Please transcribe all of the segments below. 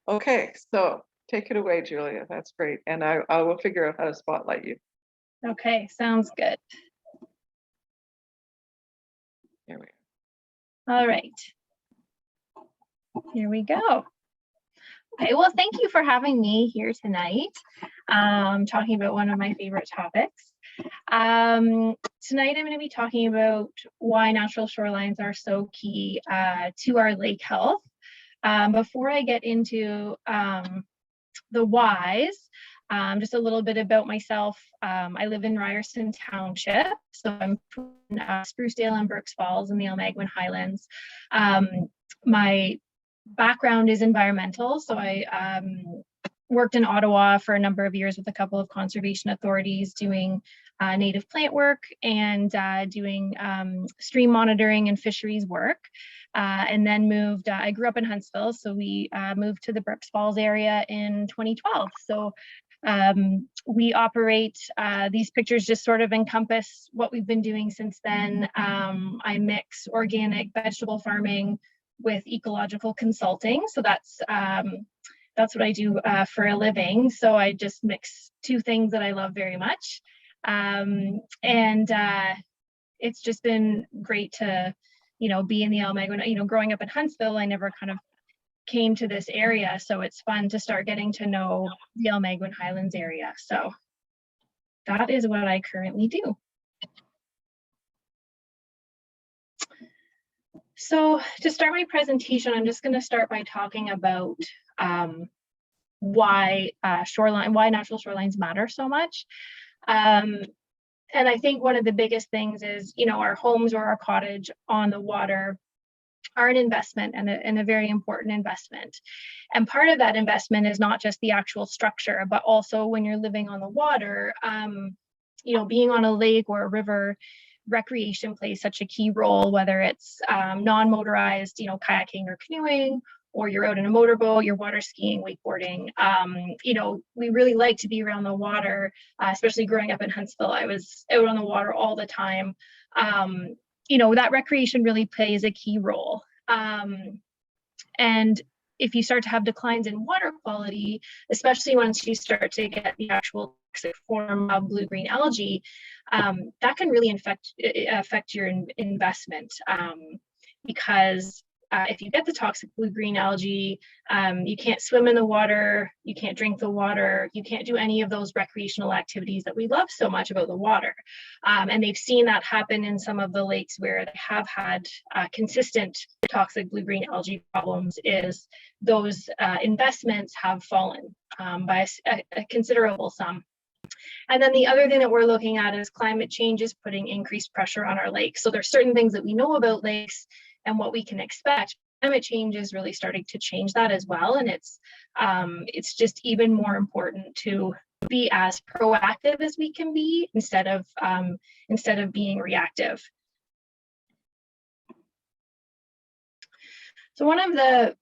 Okay, so take it away, Julia. That's great. And I will figure out how to spotlight you. Okay, sounds good. Here we All right. Here we go. Okay, well, thank you for having me here tonight, talking about one of my favorite topics. Tonight I'm going to be talking about why natural shorelines are so key to our lake health. Before I get into the whys, just a little bit about myself. I live in Ryerson Township, so I'm from Sprucedale and Brooks Falls in the Almaguin Highlands. My background is environmental, so I worked in Ottawa for a number of years with a couple of conservation authorities doing native plant work and doing stream monitoring and fisheries work. And then moved, I grew up in Huntsville, so we moved to the Brooks Falls area in 2012. So we operate, these pictures just sort of encompass what we've been doing since then. I mix organic vegetable farming with ecological consulting. So that's what I do for a living. So I just mix two things that I love very much. It's just been great to, be in the Almaguin. Growing up in Huntsville, I never kind of came to this area. So it's fun to start getting to know the Almaguin Highlands area. So that is what I currently do. So to start my presentation, I'm just going to start by talking about why natural shorelines matter so much. And I think one of the biggest things is, our homes or our cottage on the water are an investment and a very important investment. And part of that investment is not just the actual structure, but also when you're living on the water, being on a lake or a river, recreation plays such a key role, whether it's non-motorized, kayaking or canoeing, or you're out in a motorboat, you're water skiing, wakeboarding. We really like to be around the water, especially growing up in Huntsville. I was out on the water all the time. That recreation really plays a key role. And if you start to have declines in water quality, especially once you start to get the actual toxic form of blue-green algae, that can really affect your investment, because if you get the toxic blue-green algae, you can't swim in the water, you can't drink the water, you can't do any of those recreational activities that we love so much about the water. And they've seen that happen in some of the lakes where they have had consistent toxic blue-green algae problems, is those investments have fallen by a considerable sum. And then the other thing that we're looking at is climate change is putting increased pressure on our lakes. So there's certain things that we know about lakes and what we can expect. Climate change is really starting to change that as well. And it's just even more important to be as proactive as we can be instead of being reactive. So one of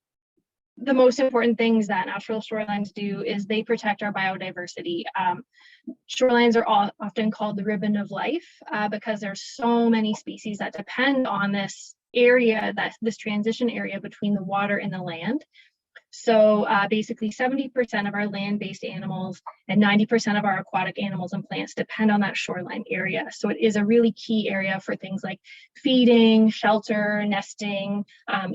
the most important things that natural shorelines do is they protect our biodiversity. Shorelines are often called the ribbon of life because there's so many species that depend on this area, this transition area between the water and the land. So basically 70% of our land-based animals and 90% of our aquatic animals and plants depend on that shoreline area. So it is a really key area for things like feeding, shelter, nesting,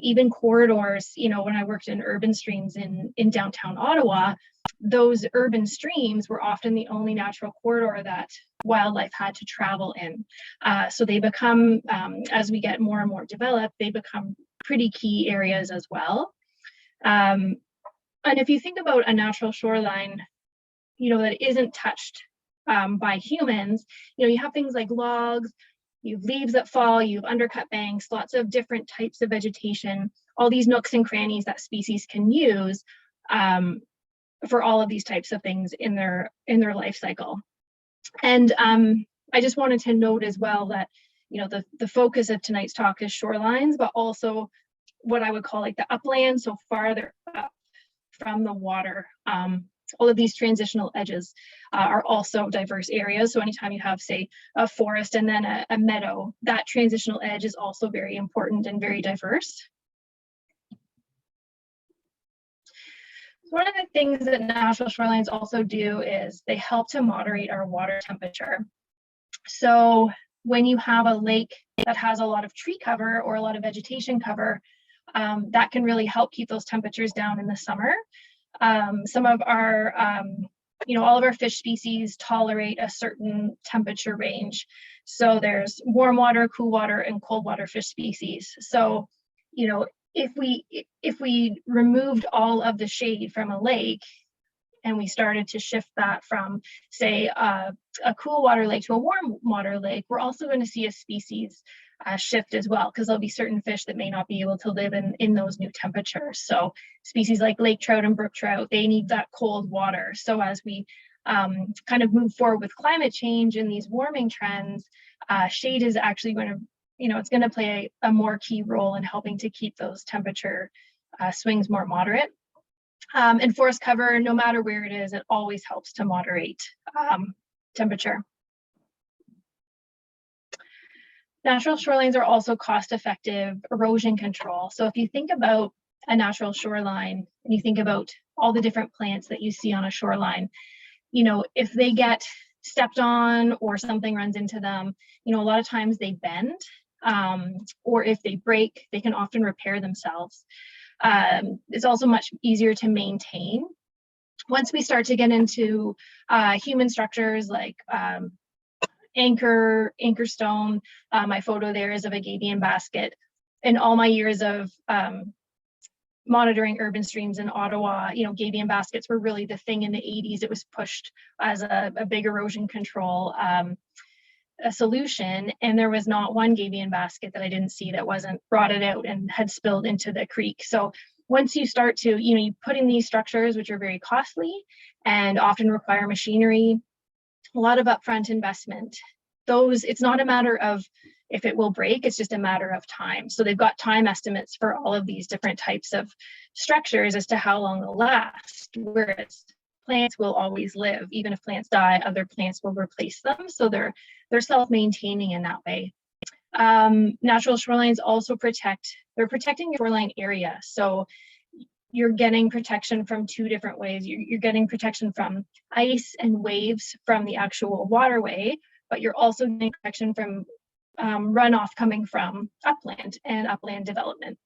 even corridors. When I worked in urban streams in downtown Ottawa, those urban streams were often the only natural corridor that wildlife had to travel in. So they become, as we get more and more developed, they become pretty key areas as well. And if you think about a natural shoreline, that isn't touched by humans, you have things like logs, you have leaves that fall, you have undercut banks, lots of different types of vegetation, all these nooks and crannies that species can use for all of these types of things in their life cycle. And I just wanted to note as well that, the focus of tonight's talk is shorelines, but also what I would call like the upland, so farther up from the water. All of these transitional edges are also diverse areas. So anytime you have, say, a forest and then a meadow, that transitional edge is also very important and very diverse. One of the things that natural shorelines also do is they help to moderate our water temperature. So when you have a lake that has a lot of tree cover or a lot of vegetation cover, that can really help keep those temperatures down in the summer. Some of our, all of our fish species tolerate a certain temperature range. So there's warm water, cool water, and cold water fish species. So, if we removed all of the shade from a lake and we started to shift that from, say, a cool water lake to a warm water lake, we're also going to see a species shift as well, because there'll be certain fish that may not be able to live in those new temperatures. So species like lake trout and brook trout, they need that cold water. So as we kind of move forward with climate change and these warming trends, shade is actually going to, it's going to play a more key role in helping to keep those temperature swings more moderate. And forest cover, no matter where it is, it always helps to moderate temperature. Natural shorelines are also cost-effective erosion control. So if you think about a natural shoreline and you think about all the different plants that you see on a shoreline, if they get stepped on or something runs into them, a lot of times they bend, or if they break, they can often repair themselves. It's also much easier to maintain. Once we start to get into human structures like anchor stone, my photo there is of a gabion basket. In all my years of monitoring urban streams in Ottawa, gabion baskets were really the thing in the 80s. It was pushed as a big erosion control a solution, and there was not one gabion basket that I didn't see that wasn't rotted out and had spilled into the creek. So once you start to, you put in these structures, which are very costly and often require machinery, a lot of upfront investment. It's not a matter of if it will break, it's just a matter of time. So they've got time estimates for all of these different types of structures as to how long they'll last, whereas plants will always live. Even if plants die, other plants will replace them. So they're self-maintaining in that way. Natural shorelines also they're protecting your shoreline area. So you're getting protection from two different ways. You're getting protection from ice and waves from the actual waterway, but you're also getting protection from runoff coming from upland and upland development.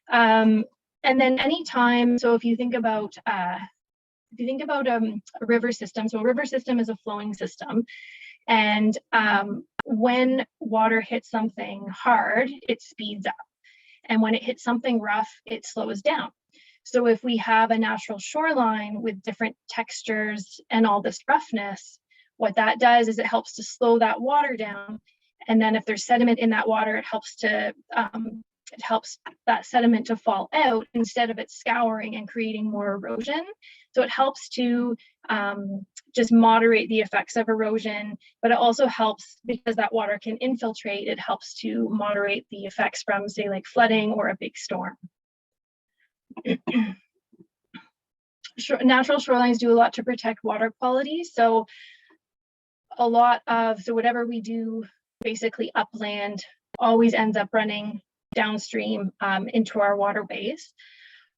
And then anytime, so if you think about a river system, so a river system is a flowing system, and when water hits something hard, it speeds up, and when it hits something rough, it slows down. So if we have a natural shoreline with different textures and all this roughness, what that does is it helps to slow that water down. And then if there's sediment in that water, it helps that sediment to fall out instead of it scouring and creating more erosion. So it helps to just moderate the effects of erosion, but it also helps because that water can infiltrate. It helps to moderate the effects from, say, like flooding or a big storm. Natural shorelines do a lot to protect water quality. So whatever we do basically upland always ends up running downstream into our waterways.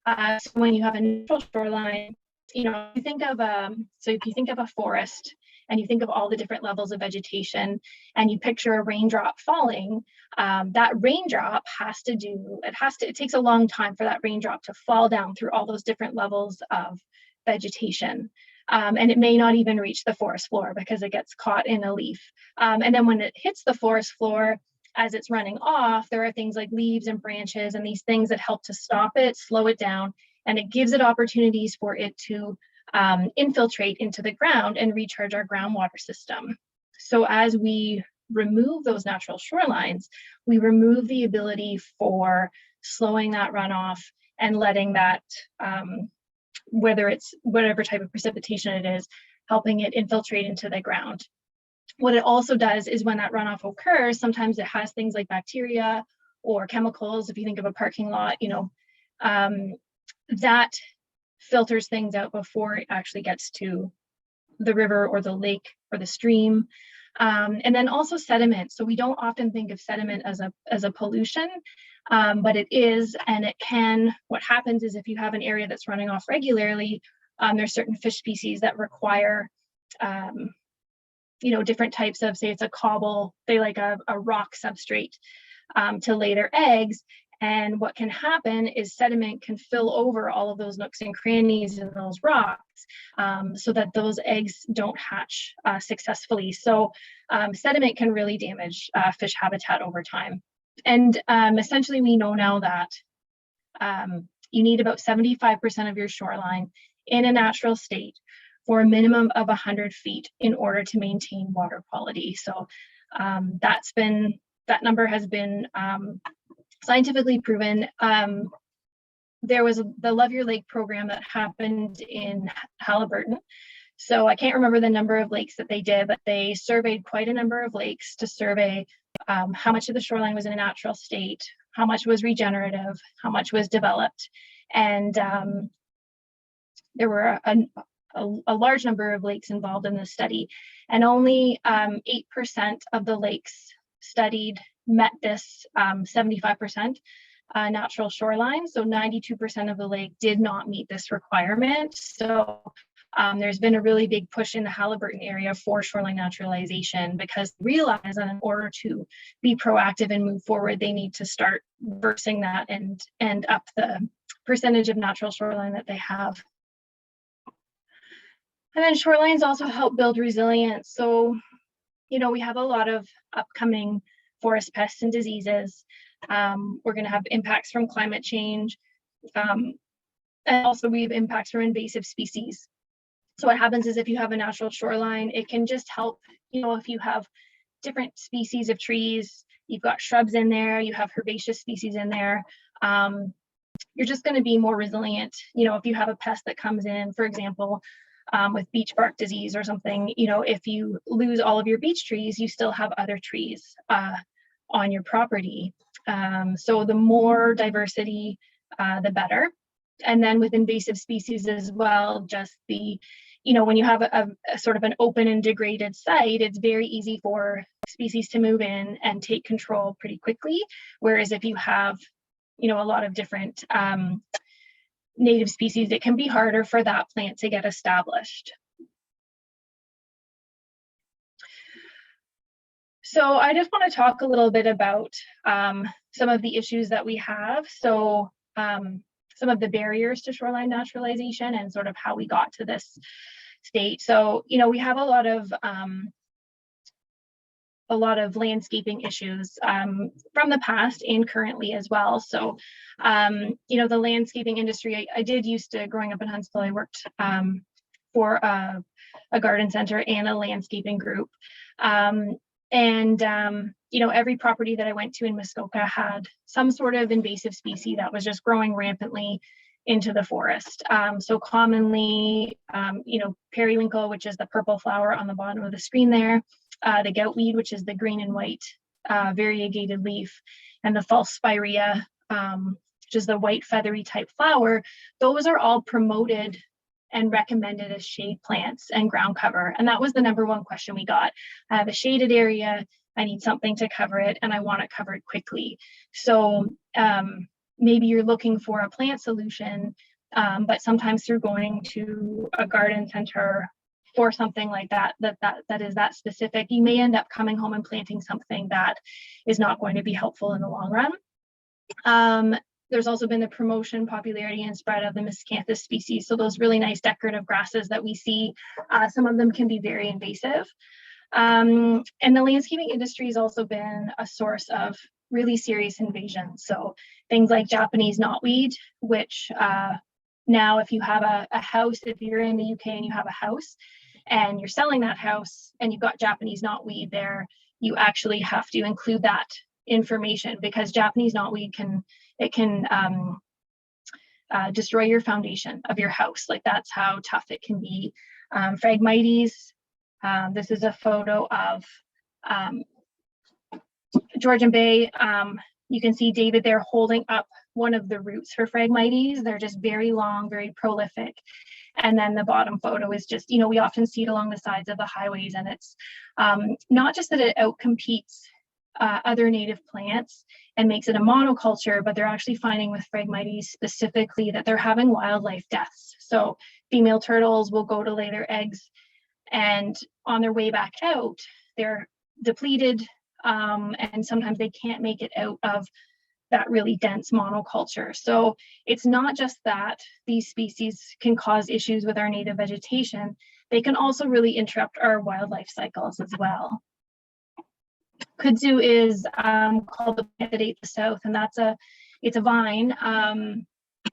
So when you have a natural shoreline, if you think of a forest and you think of all the different levels of vegetation and you picture a raindrop falling, that raindrop it takes a long time for that raindrop to fall down through all those different levels of vegetation. And it may not even reach the forest floor because it gets caught in a leaf. And then when it hits the forest floor, as it's running off, there are things like leaves and branches and these things that help to stop it, slow it down, and it gives it opportunities for it to infiltrate into the ground and recharge our groundwater system. So as we remove those natural shorelines, we remove the ability for slowing that runoff and letting that, whether it's whatever type of precipitation it is, helping it infiltrate into the ground. What it also does is when that runoff occurs, sometimes it has things like bacteria or chemicals. If you think of a parking lot, that filters things out before it actually gets to the river or the lake or the stream. And then also sediment. So we don't often think of sediment as a pollution, but it is, and it can, what happens is if you have an area that's running off regularly, there's certain fish species that require, different types of, say it's a cobble, they like a rock substrate to lay their eggs. And what can happen is sediment can fill over all of those nooks and crannies in those rocks so that those eggs don't hatch successfully. So sediment can really damage fish habitat over time. And essentially we know now that you need about 75% of your shoreline in a natural state for a minimum of 100 feet in order to maintain water quality. So that number has been scientifically proven. There was the Love Your Lake program that happened in Halliburton. So I can't remember the number of lakes that they did, but they surveyed quite a number of lakes to survey how much of the shoreline was in a natural state, how much was regenerative, how much was developed. And there were a large number of lakes involved in this study, and only 8% of the lakes studied met this 75% natural shoreline. So 92% of the lake did not meet this requirement. So there's been a really big push in the Halliburton area for shoreline naturalization, because they realize that in order to be proactive and move forward, they need to start reversing that and up the percentage of natural shoreline that they have. And then shorelines also help build resilience. So, we have a lot of upcoming forest pests and diseases. We're going to have impacts from climate change. And also we have impacts from invasive species. So what happens is if you have a natural shoreline, it can just help, if you have different species of trees, you've got shrubs in there, you have herbaceous species in there, you're just going to be more resilient. If you have a pest that comes in, for example, with beech bark disease or something, if you lose all of your beech trees, you still have other trees on your property. So the more diversity, the better. And then with invasive species as well, just when you have a sort of an open and degraded site, it's very easy for species to move in and take control pretty quickly. Whereas if you have, a lot of different native species, it can be harder for that plant to get established. So I just want to talk a little bit about some of the issues that we have. So some of the barriers to shoreline naturalization and sort of how we got to this state. So, we have a lot of landscaping issues from the past and currently as well. So, the landscaping industry, I did used to, growing up in Huntsville, I worked for a garden center and a landscaping group. Every property that I went to in Muskoka had some sort of invasive species that was just growing rampantly into the forest. So commonly, periwinkle, which is the purple flower on the bottom of the screen there, the goutweed, which is the green and white variegated leaf, and the false spirea, which is the white feathery type flower. Those are all promoted and recommended as shade plants and ground cover. And that was the number one question we got. I have a shaded area, I need something to cover it, and I want it covered quickly. So maybe you're looking for a plant solution, but sometimes through going to a garden center or something like that is that specific, you may end up coming home and planting something that is not going to be helpful in the long run. There's also been the promotion, popularity, and spread of the miscanthus species. So those really nice decorative grasses that we see, some of them can be very invasive. And the landscaping industry has also been a source of really serious invasions. So things like Japanese knotweed, which now if you have a house, if you're in the UK and you have a house and you're selling that house and you've got Japanese knotweed there, you actually have to include that information, because Japanese knotweed can destroy your foundation of your house. Like, that's how tough it can be. Phragmites, this is a photo of Georgian Bay. You can see David there holding up one of the routes for Phragmites. They're just very long, very prolific. And then the bottom photo is just, we often see it along the sides of the highways, and it's not just that it outcompetes other native plants and makes it a monoculture, but they're actually finding with Phragmites specifically that they're having wildlife deaths. So female turtles will go to lay their eggs, and on their way back out, they're depleted, and sometimes they can't make it out of that really dense monoculture. So it's not just that these species can cause issues with our native vegetation, they can also really interrupt our wildlife cycles as well. Kudzu is called the plant that ate the South, and it's a vine.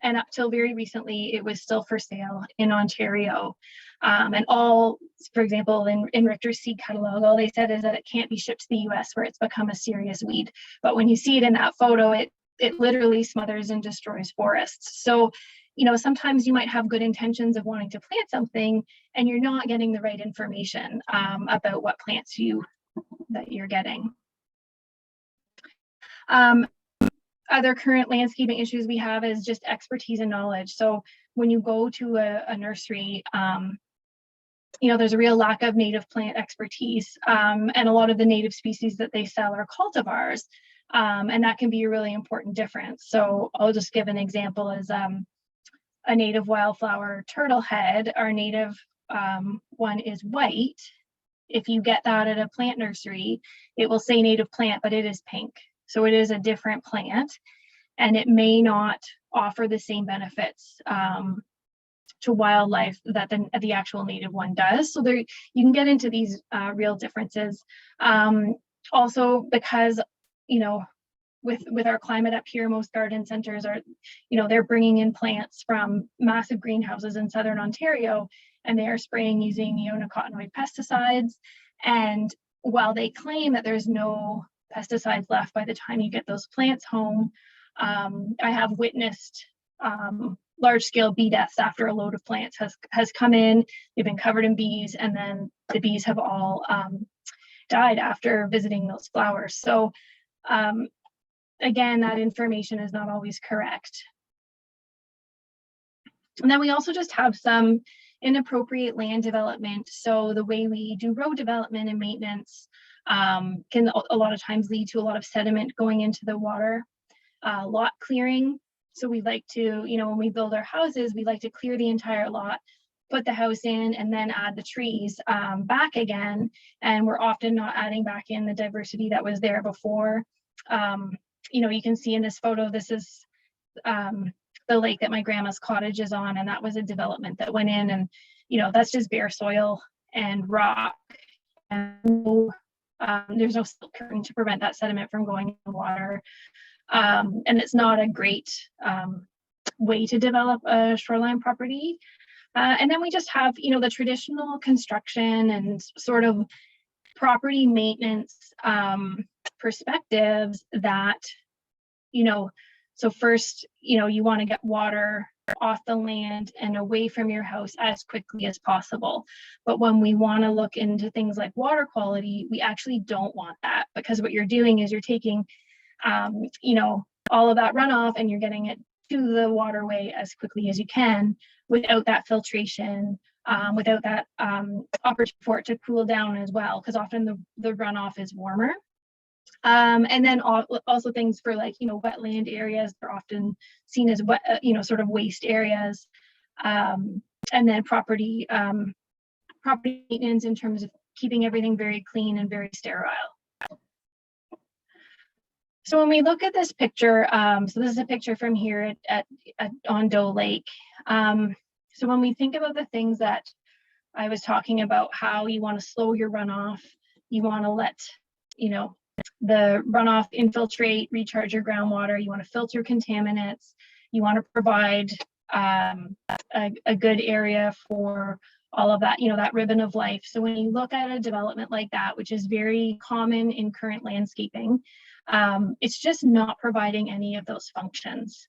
And up till very recently, it was still for sale in Ontario. And all, for example, in Richter's seed catalog, all they said is that it can't be shipped to the US where it's become a serious weed. But when you see it in that photo, it literally smothers and destroys forests. So, sometimes you might have good intentions of wanting to plant something, and you're not getting the right information about what plants that you're getting. Other current landscaping issues we have is just expertise and knowledge. So when you go to a nursery, there's a real lack of native plant expertise, and a lot of the native species that they sell are cultivars, and that can be a really important difference. So I'll just give an example as a native wildflower turtle head. Our native one is white. If you get that at a plant nursery, it will say native plant, but it is pink. So it is a different plant, and it may not offer the same benefits to wildlife that the actual native one does. So you can get into these real differences. Also, because with our climate up here, most garden centers are, they're bringing in plants from massive greenhouses in southern Ontario, and they are spraying using neonicotinoid pesticides. And while they claim that there's no pesticides left by the time you get those plants home, I have witnessed large-scale bee deaths after a load of plants has come in. They've been covered in bees, and then the bees have all died after visiting those flowers. So again, that information is not always correct. And then we also just have some inappropriate land development. So the way we do road development and maintenance can a lot of times lead to a lot of sediment going into the water. Lot clearing. So we like to, when we build our houses, we like to clear the entire lot, put the house in, and then add the trees back again. And we're often not adding back in the diversity that was there before. You can see in this photo, this is the lake that my grandma's cottage is on, and that was a development that went in, and that's just bare soil and rock, and there's no silt curtain to prevent that sediment from going in the water, and it's not a great way to develop a shoreline property. And then we just have the traditional construction and sort of property maintenance perspectives that so first, you want to get water off the land and away from your house as quickly as possible. But when we want to look into things like water quality, we actually don't want that, because what you're doing is you're taking, all of that runoff and you're getting it to the waterway as quickly as you can without that filtration, without that opportunity for it to cool down as well, because often the runoff is warmer. And then also things for wetland areas are often seen as wet, sort of waste areas. And then property maintenance in terms of keeping everything very clean and very sterile. So when we look at this picture, so this is a picture from here on Doe Lake. So when we think about the things that I was talking about, how you want to slow your runoff, you want to let, the runoff infiltrate, recharge your groundwater, you want to filter contaminants, you want to provide a good area for all of that, that ribbon of life. So when you look at a development like that, which is very common in current landscaping, it's just not providing any of those functions.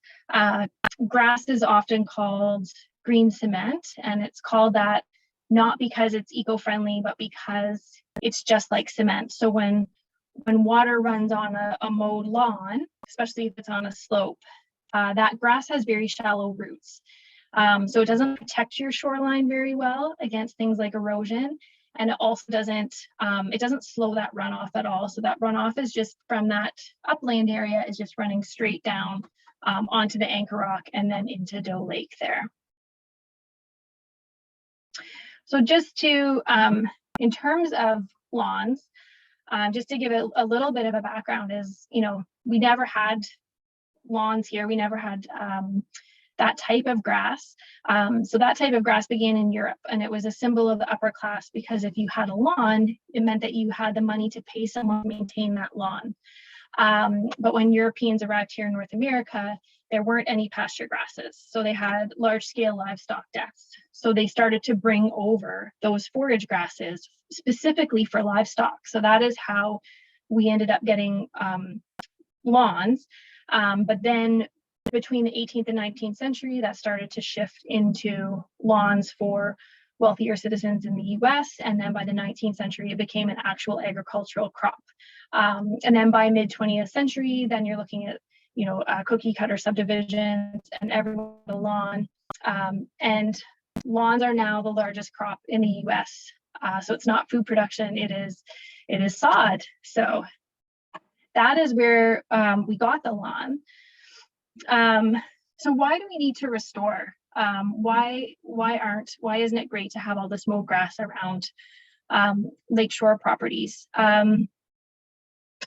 Grass is often called green cement, and it's called that not because it's eco-friendly, but because it's just like cement. So when water runs on a mowed lawn, especially if it's on a slope, that grass has very shallow roots. So it doesn't protect your shoreline very well against things like erosion. And it also doesn't slow that runoff at all. So that runoff is just from that upland area is just running straight down onto the Anchor Rock and then into Doe Lake there. So just to, in terms of lawns, just to give it a little bit of a background is, we never had lawns here. We never had that type of grass. So that type of grass began in Europe, and it was a symbol of the upper class, because if you had a lawn, it meant that you had the money to pay someone to maintain that lawn. But when Europeans arrived here in North America, there weren't any pasture grasses. So they had large scale livestock deaths. So they started to bring over those forage grasses specifically for livestock. So that is how we ended up getting lawns. But then between the 18th and 19th century, that started to shift into lawns for wealthier citizens in the US. And then by the 19th century, it became an actual agricultural crop. And then by mid 20th century, then you're looking at, cookie cutter subdivisions and everyone with a lawn. And lawns are now the largest crop in the US. So it's not food production, it is sod. So that is where we got the lawn. So why do we need to restore? Why isn't it great to have all this mowed grass around lakeshore properties?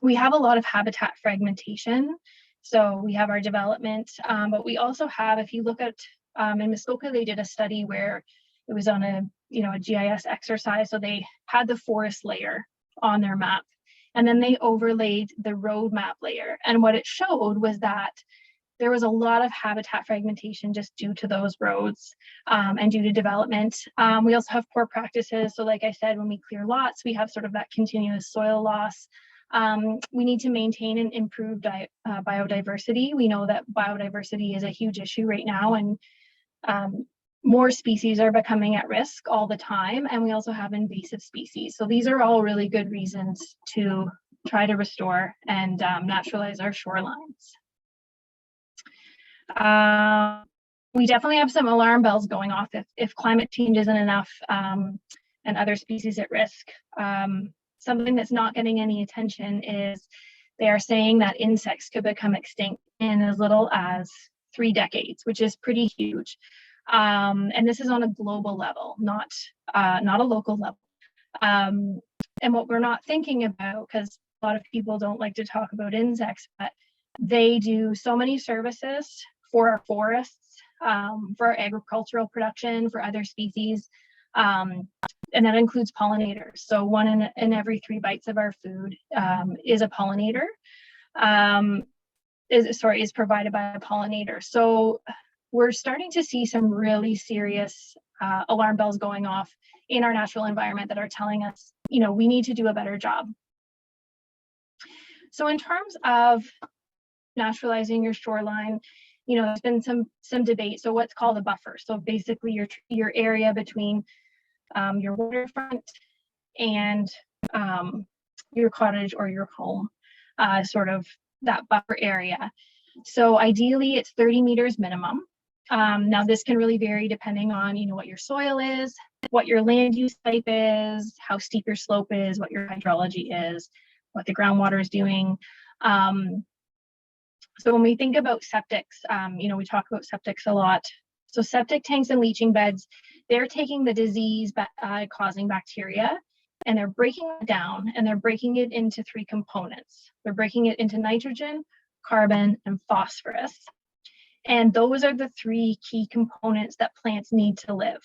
We have a lot of habitat fragmentation. So we have our development, but we also have, if you look at, in Muskoka, they did a study where it was on a GIS exercise. So they had the forest layer on their map, and then they overlaid the road map layer. And what it showed was that there was a lot of habitat fragmentation just due to those roads and due to development. We also have poor practices. So like I said, when we clear lots, we have sort of that continuous soil loss. We need to maintain and improve biodiversity. We know that biodiversity is a huge issue right now, and more species are becoming at risk all the time. And we also have invasive species. So these are all really good reasons to try to restore and naturalize our shorelines. We definitely have some alarm bells going off if climate change isn't enough and other species at risk. Something that's not getting any attention is they are saying that insects could become extinct in as little as 3 decades, which is pretty huge. And this is on a global level, not a local level. And what we're not thinking about, because a lot of people don't like to talk about insects, but they do so many services for our forests, for our agricultural production, for other species. And that includes pollinators. So 1 in every 3 bites of our food is a pollinator, is provided by a pollinator. So we're starting to see some really serious alarm bells going off in our natural environment that are telling us, we need to do a better job. So in terms of naturalizing your shoreline, there's been some debate. So what's called a buffer. So basically your area between your waterfront and your cottage or your home, sort of that buffer area. So ideally it's 30 meters minimum. Now this can really vary depending on, what your soil is, what your land use type is, how steep your slope is, what your hydrology is, what the groundwater is doing. So when we think about septics, we talk about septics a lot. So septic tanks and leaching beds, they're taking the disease causing bacteria and they're breaking it down, and they're breaking it into 3 components. They're breaking it into nitrogen, carbon, and phosphorus. And those are the 3 key components that plants need to live.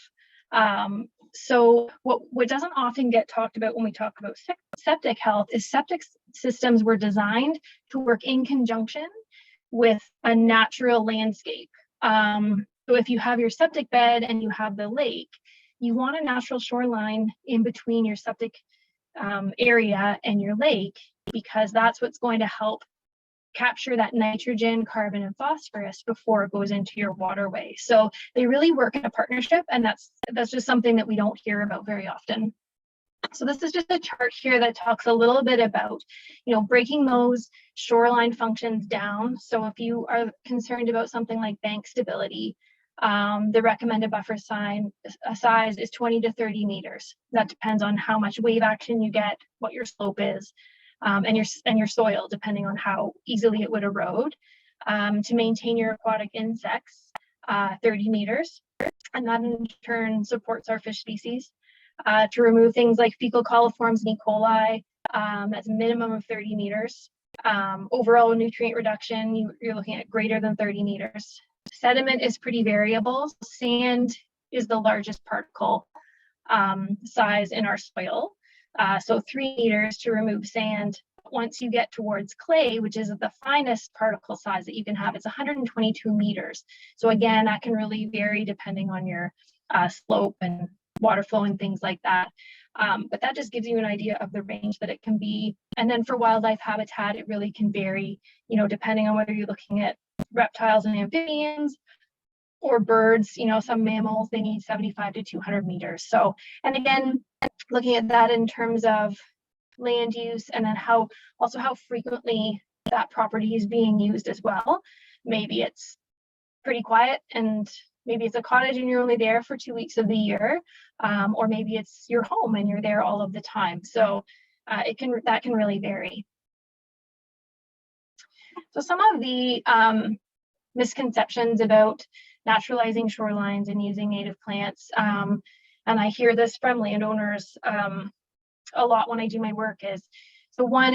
So what doesn't often get talked about when we talk about septic health is septic systems were designed to work in conjunction with a natural landscape. So if you have your septic bed and you have the lake, you want a natural shoreline in between your septic area and your lake, because that's what's going to help capture that nitrogen, carbon, and phosphorus before it goes into your waterway. So they really work in a partnership, and that's just something that we don't hear about very often. So this is just a chart here that talks a little bit about, breaking those shoreline functions down. So if you are concerned about something like bank stability, the recommended buffer size is 20 to 30 meters. That depends on how much wave action you get, what your slope is, and your soil, depending on how easily it would erode. To maintain your aquatic insects, 30 meters, and that in turn supports our fish species. To remove things like fecal coliforms and E. coli, that's a minimum of 30 meters. Overall nutrient reduction, you're looking at greater than 30 meters. Sediment is pretty variable. Sand is the largest particle size in our soil. So 3 meters to remove sand. Once you get towards clay, which is the finest particle size that you can have, it's 122 meters. So again, that can really vary depending on your slope and water flow and things like that. But that just gives you an idea of the range that it can be. And then for wildlife habitat, it really can vary, depending on whether you're looking at reptiles and amphibians or birds. Some mammals, they need 75 to 200 meters. So, and again, looking at that in terms of land use, and then how frequently that property is being used as well. Maybe it's pretty quiet, and maybe it's a cottage and you're only there for 2 weeks of the year, or maybe it's your home and you're there all of the time. So that can really vary. So some of the misconceptions about naturalizing shorelines and using native plants, and I hear this from landowners a lot when I do my work, is, so one,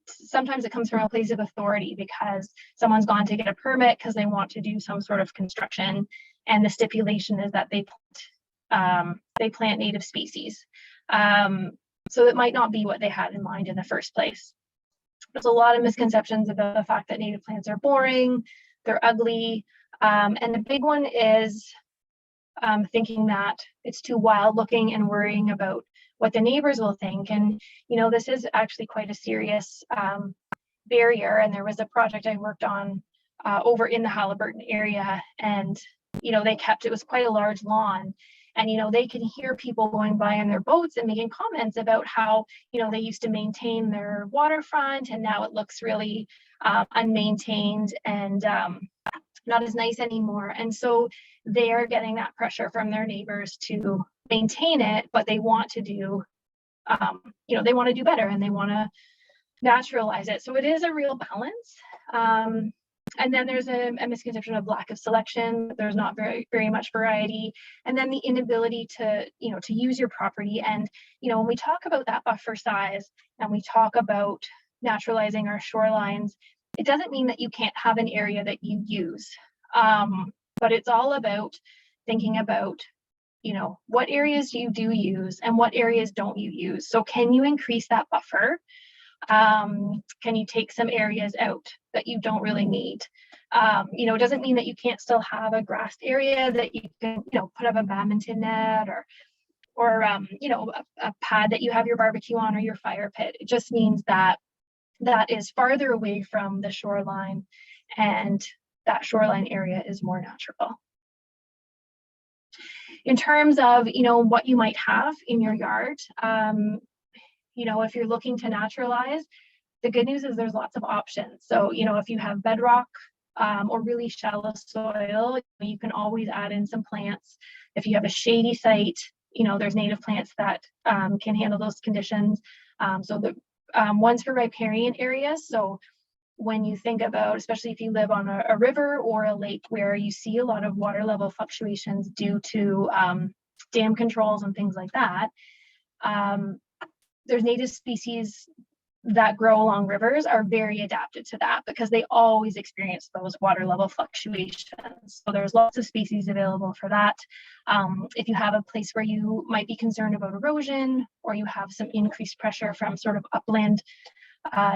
sometimes it comes from a place of authority, because someone's gone to get a permit because they want to do some sort of construction, and the stipulation is that they plant native species. So it might not be what they had in mind in the first place. There's a lot of misconceptions about the fact that native plants are boring, they're ugly, and the big one is thinking that it's too wild looking and worrying about what the neighbors will think. And this is actually quite a serious barrier. And there was a project I worked on over in the Halliburton area, and it was quite a large lawn, and they can hear people going by in their boats and making comments about how they used to maintain their waterfront, and now it looks really unmaintained and not as nice anymore. And so they are getting that pressure from their neighbors to maintain it, but they want to do, they want to do better, and they want to naturalize it. So it is a real balance. And then there's a misconception of lack of selection. There's not very much variety, and then the inability to use your property. And when we talk about that buffer size and we talk about naturalizing our shorelines, it doesn't mean that you can't have an area that you use, but it's all about thinking about what areas you do use and what areas don't you use. So can you increase that buffer? Can you take some areas out that you don't really need? It doesn't mean that you can't still have a grassed area that you can, put up a badminton net or a pad that you have your barbecue on, or your fire pit. It just means that is farther away from the shoreline, and that shoreline area is more natural. In terms of, what you might have in your yard, if you're looking to naturalize, the good news is there's lots of options. So, if you have bedrock or really shallow soil, you can always add in some plants. If you have a shady site, there's native plants that can handle those conditions. So the one's for riparian areas. So when you think about, especially if you live on a river or a lake where you see a lot of water level fluctuations due to dam controls and things like that, there's native species that grow along rivers are very adapted to that, because they always experience those water level fluctuations. So there's lots of species available for that. If you have a place where you might be concerned about erosion, or you have some increased pressure from sort of upland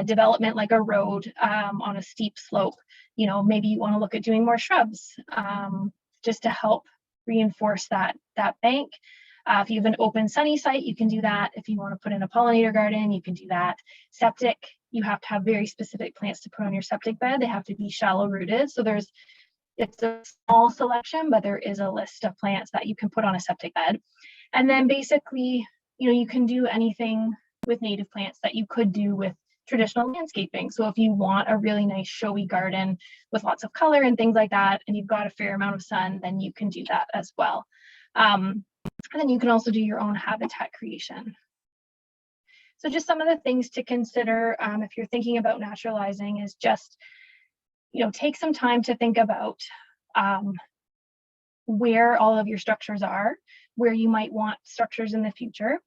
development, like a road on a steep slope, maybe you want to look at doing more shrubs just to help reinforce that bank. If you have an open sunny site, you can do that. If you want to put in a pollinator garden, you can do that. Septic, you have to have very specific plants to put on your septic bed. They have to be shallow rooted. So it's a small selection, but there is a list of plants that you can put on a septic bed. And then basically you can do anything with native plants that you could do with traditional landscaping. So if you want a really nice showy garden with lots of color and things like that, and you've got a fair amount of sun, then you can do that as well. And then you can also do your own habitat creation. So just some of the things to consider if you're thinking about naturalizing is just, take some time to think about where all of your structures are, where you might want structures in the future.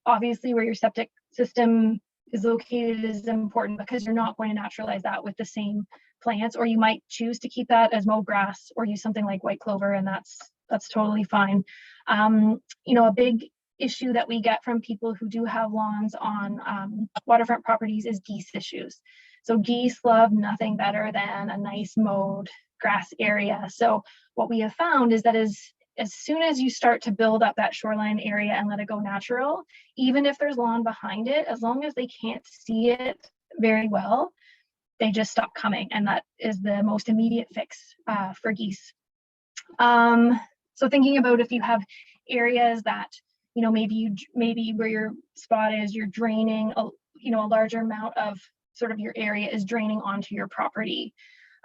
Obviously, where your septic system is located is important because you're not going to naturalize that with the same plants, or you might choose to keep that as mow grass or use something like white clover, and that's totally fine. A big issue that we get from people who do have lawns on waterfront properties is geese issues. So geese love nothing better than a nice mowed grass area. So what we have found is that as soon as you start to build up that shoreline area and let it go natural, even if there's lawn behind it, as long as they can't see it very well, they just stop coming. And that is the most immediate fix for geese. So thinking about if you have areas that, maybe where your spot is, you're draining, a larger amount of sort of your area is draining onto your property.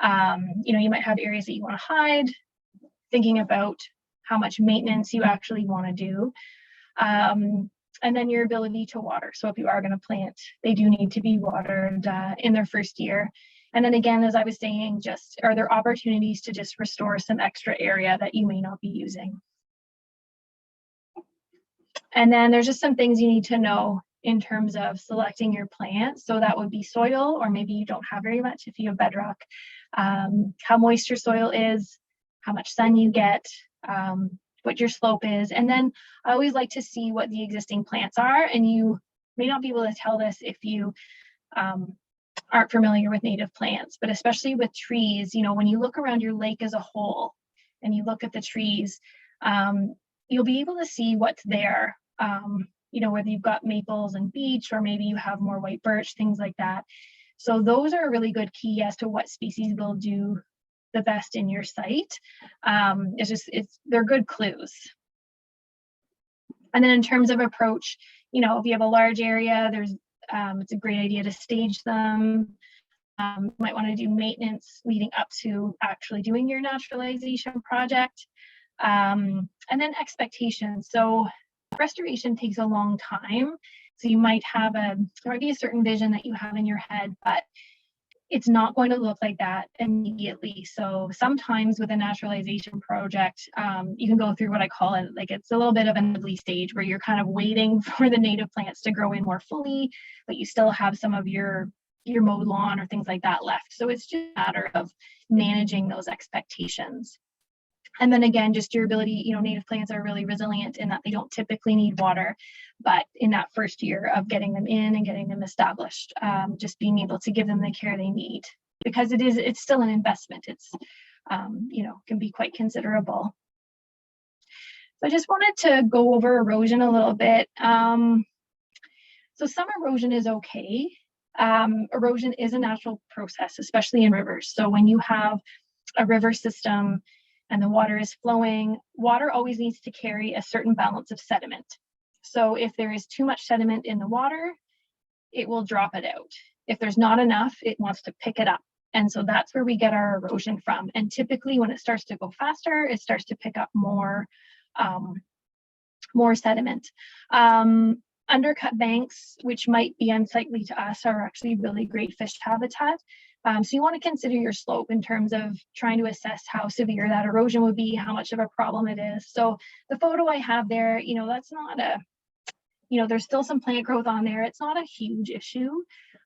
You might have areas that you want to hide, thinking about how much maintenance you actually want to do. And then your ability to water. So if you are going to plant, they do need to be watered in their first year. And then again, as I was saying, just are there opportunities to just restore some extra area that you may not be using? And then there's just some things you need to know in terms of selecting your plants. So that would be soil, or maybe you don't have very much if you have bedrock, how moist your soil is, how much sun you get, what your slope is. And then I always like to see what the existing plants are. And you may not be able to tell this if you aren't familiar with native plants, but especially with trees, when you look around your lake as a whole and you look at the trees, you'll be able to see what's there. Whether you've got maples and beech, or maybe you have more white birch, things like that. So those are a really good key as to what species will do the best in your site. They're good clues. And then in terms of approach, if you have a large area, it's a great idea to stage them. You might want to do maintenance leading up to actually doing your naturalization project. And then expectations. So restoration takes a long time. So you might have there might be a certain vision that you have in your head, but it's not going to look like that immediately. So sometimes with a naturalization project, you can go through what I call it, like it's a little bit of an ugly stage where you're kind of waiting for the native plants to grow in more fully, but you still have some of your mowed lawn or things like that left. So it's just a matter of managing those expectations. And then again, just your ability, native plants are really resilient in that they don't typically need water, but in that first year of getting them in and getting them established, just being able to give them the care they need, because it's still an investment. It's, can be quite considerable. So I just wanted to go over erosion a little bit. So some erosion is okay. Erosion is a natural process, especially in rivers. So when you have a river system and the water is flowing, water always needs to carry a certain balance of sediment. So if there is too much sediment in the water, it will drop it out. If there's not enough, it wants to pick it up. And so that's where we get our erosion from. And typically when it starts to go faster, it starts to pick up more sediment. Undercut banks, which might be unsightly to us, are actually really great fish habitat. So you want to consider your slope in terms of trying to assess how severe that erosion would be, how much of a problem it is. So the photo I have there, that's not there's still some plant growth on there. It's not a huge issue.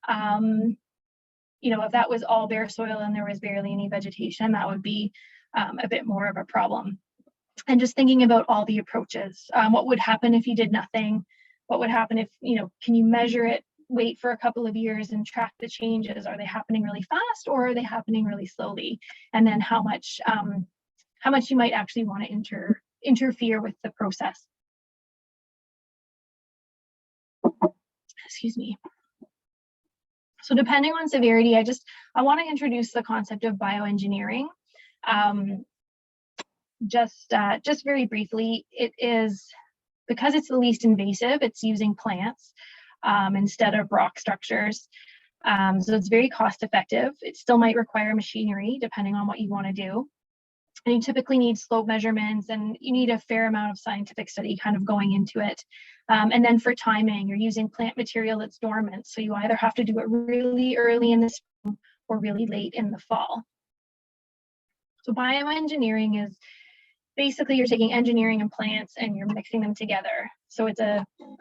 If that was all bare soil and there was barely any vegetation, that would be a bit more of a problem. And just thinking about all the approaches, what would happen if you did nothing? What would happen if, can you measure it, wait for a couple of years and track the changes? Are they happening really fast or are they happening really slowly? And then how much you might actually want to interfere with the process. Excuse me. So depending on severity, I want to introduce the concept of bioengineering. Just very briefly, it is because it's the least invasive, it's using plants instead of rock structures. So it's very cost effective. It still might require machinery depending on what you want to do. And you typically need slope measurements, and you need a fair amount of scientific study kind of going into it. And then for timing, you're using plant material that's dormant. So you either have to do it really early in the spring or really late in the fall. So bioengineering is basically you're taking engineering and plants and you're mixing them together. So it's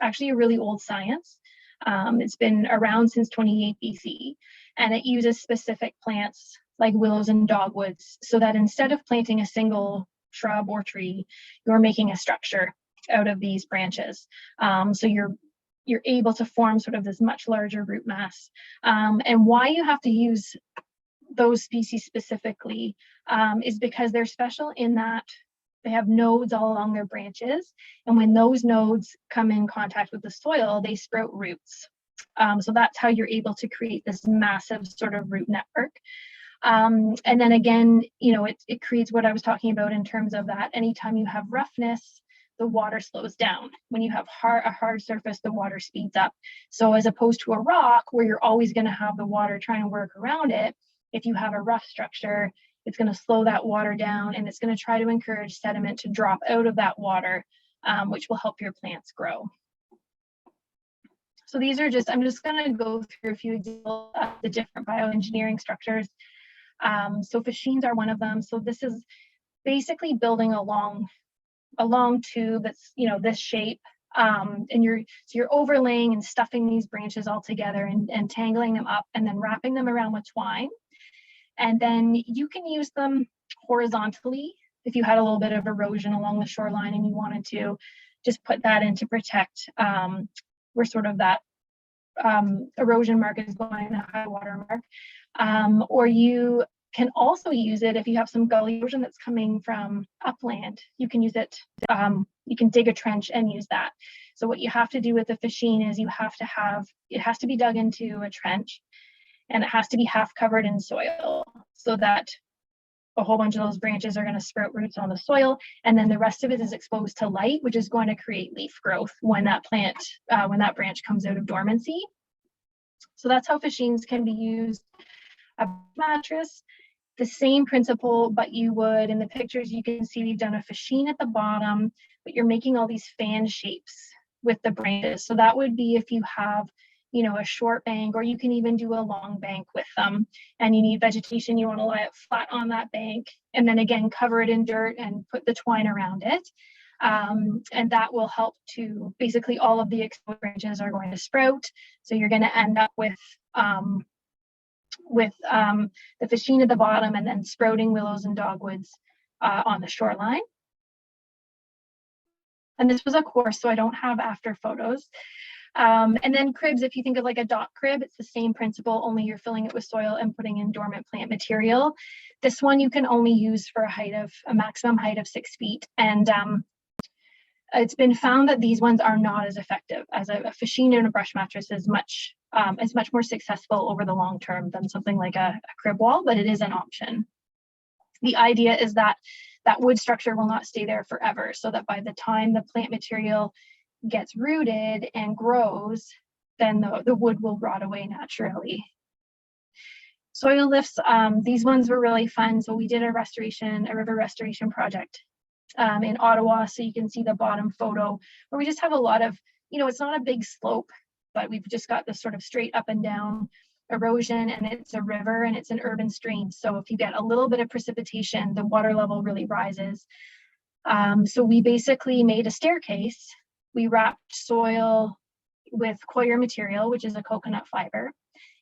actually a really old science. It's been around since 28 BC, and it uses specific plants like willows and dogwoods, so that instead of planting a single shrub or tree, you're making a structure out of these branches. So you're able to form sort of this much larger root mass. And why you have to use those species specifically is because they're special in that they have nodes all along their branches, and when those nodes come in contact with the soil, they sprout roots. So that's how you're able to create this massive sort of root network. And then again, you know, it creates what I was talking about in terms of that anytime you have roughness, the water slows down. When you have a hard surface, the water speeds up. So as opposed to a rock where you're always going to have the water trying to work around it, if you have a rough structure, it's going to slow that water down, and it's going to try to encourage sediment to drop out of that water, which will help your plants grow. So these are I'm just going to go through a few examples of the different bioengineering structures. So fascines are one of them. So this is basically building a long tube that's, you know, this shape, and you're overlaying and stuffing these branches all together and tangling them up and then wrapping them around with twine. And then you can use them horizontally if you had a little bit of erosion along the shoreline and you wanted to just put that in to protect where sort of that erosion mark is going, the high water mark. Or you can also use it if you have some gully erosion that's coming from upland. You can use it, you can dig a trench and use that. So what you have to do with the fascine is it has to be dug into a trench, and it has to be half covered in soil so that a whole bunch of those branches are going to sprout roots on the soil, and then the rest of it is exposed to light, which is going to create leaf growth when that branch comes out of dormancy. So that's how fascines can be used. A mattress, the same principle, but you would, in the pictures you can see we've done a fascine at the bottom, but you're making all these fan shapes with the branches. So that would be if you have, you know, a short bank, or you can even do a long bank with them, and you need vegetation, you want to lie it flat on that bank, and then again cover it in dirt and put the twine around it. And that will help to basically all of the exposed branches are going to sprout. So you're going to end up with the fascine at the bottom and then sprouting willows and dogwoods on the shoreline. And this was a course, so I don't have after photos. And then cribs, if you think of like a dock crib, it's the same principle, only you're filling it with soil and putting in dormant plant material. This one you can only use for a maximum height of 6 feet. And it's been found that these ones are not as effective as a fascine and a brush mattress is much more successful over the long term than something like a crib wall, but it is an option. The idea is that that wood structure will not stay there forever, so that by the time the plant material gets rooted and grows, then the wood will rot away naturally. Soil lifts, these ones were really fun. So we did a river restoration project in Ottawa. So you can see the bottom photo where we just have a lot of, you know, it's not a big slope, but we've just got this sort of straight up and down erosion, and it's a river and it's an urban stream. So if you get a little bit of precipitation, the water level really rises. So we basically made a staircase. We wrapped soil with coir material, which is a coconut fiber.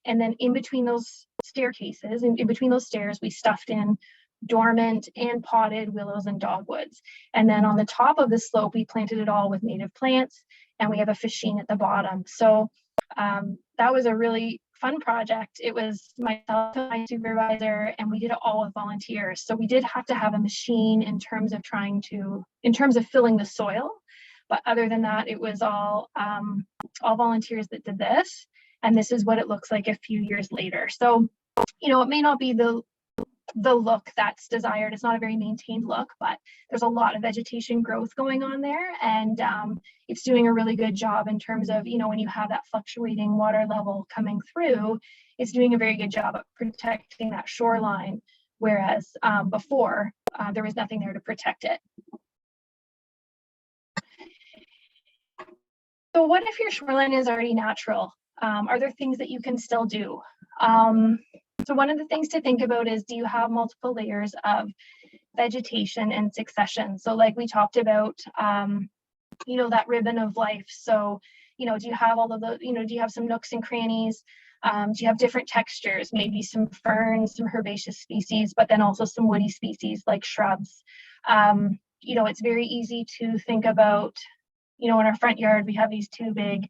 And then in between those staircases, in between those stairs, we stuffed in dormant and potted willows and dogwoods. And then on the top of the slope, we planted it all with native plants, and we have a fascine at the bottom. So that was a really fun project. It was myself and my supervisor, and we did it all with volunteers. So we did have to have a machine in terms of filling the soil. But other than that, it was all volunteers that did this. And this is what it looks like a few years later. So, you know, it may not be the the look that's desired. It's not a very maintained look, but there's a lot of vegetation growth going on there, and it's doing a really good job in terms of, when you have that fluctuating water level coming through, it's doing a very good job of protecting that shoreline, whereas before there was nothing there to protect it. So what if your shoreline is already natural? Are there things that you can still do? So one of the things to think about is, do you have multiple layers of vegetation and succession? So like we talked about, that ribbon of life. So, do you have all of the, do you have some nooks and crannies? Do you have different textures, maybe some ferns, some herbaceous species, but then also some woody species like shrubs? It's very easy to think about, in our front yard, we have these two big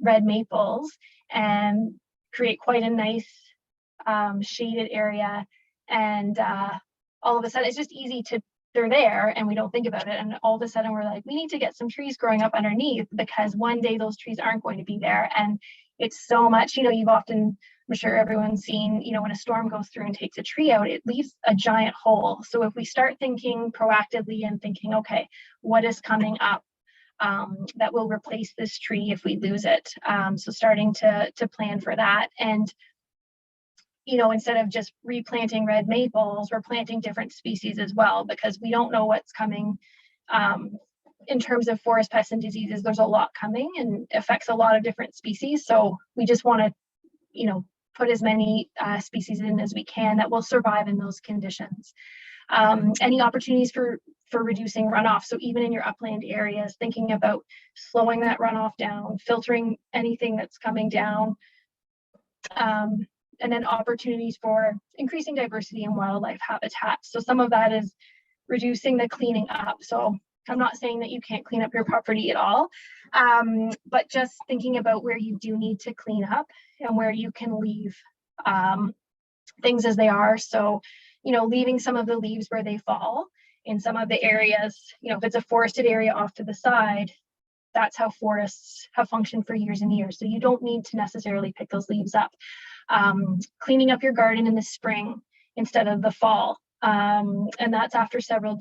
red maples and create quite a nice shaded area. And all of a sudden, it's just easy to, they're there and we don't think about it. And all of a sudden we're like, we need to get some trees growing up underneath, because one day those trees aren't going to be there. And it's so much, you've often, I'm sure everyone's seen, when a storm goes through and takes a tree out, it leaves a giant hole. So if we start thinking proactively and thinking, okay, what is coming up that will replace this tree if we lose it? So starting to plan for that. And instead of just replanting red maples, we're planting different species as well, because we don't know what's coming. In terms of forest pests and diseases, there's a lot coming and affects a lot of different species. So we just want to, put as many species in as we can that will survive in those conditions. Any opportunities for reducing runoff. So even in your upland areas, thinking about slowing that runoff down, filtering anything that's coming down. And then opportunities for increasing diversity in wildlife habitats. So some of that is reducing the cleaning up. So I'm not saying that you can't clean up your property at all, but just thinking about where you do need to clean up and where you can leave things as they are. So, leaving some of the leaves where they fall in some of the areas, if it's a forested area off to the side, that's how forests have functioned for years and years. So you don't need to necessarily pick those leaves up. Cleaning up your garden in the spring instead of the fall. And that's after several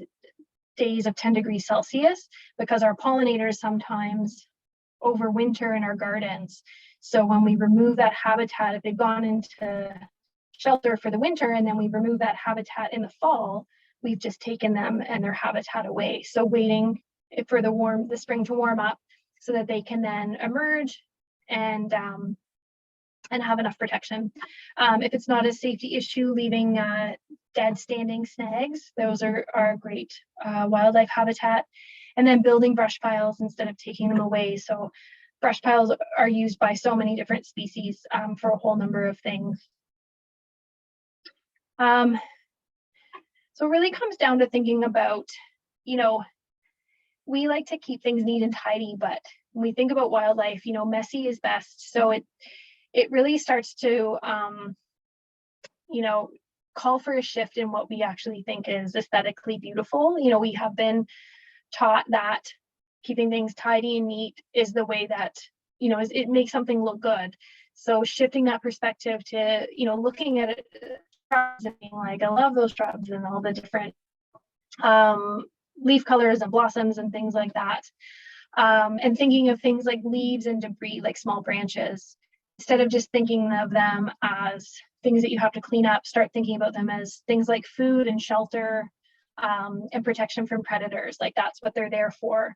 days of 10 degrees Celsius, because our pollinators sometimes overwinter in our gardens. So when we remove that habitat, if they've gone into shelter for the winter and then we remove that habitat in the fall, we've just taken them and their habitat away. So waiting for the spring to warm up so that they can then emerge and have enough protection. If it's not a safety issue, leaving dead standing snags, those are a great wildlife habitat. And then building brush piles instead of taking them away. So brush piles are used by so many different species for a whole number of things. So it really comes down to thinking about, we like to keep things neat and tidy, but when we think about wildlife, messy is best. So it really starts to, call for a shift in what we actually think is aesthetically beautiful. We have been taught that keeping things tidy and neat is the way that, it makes something look good. So shifting that perspective to, looking at it, shrubs and being like, I love those shrubs and all the different leaf colors and blossoms and things like that. And thinking of things like leaves and debris, like small branches. Instead of just thinking of them as things that you have to clean up, start thinking about them as things like food and shelter and protection from predators. Like that's what they're there for.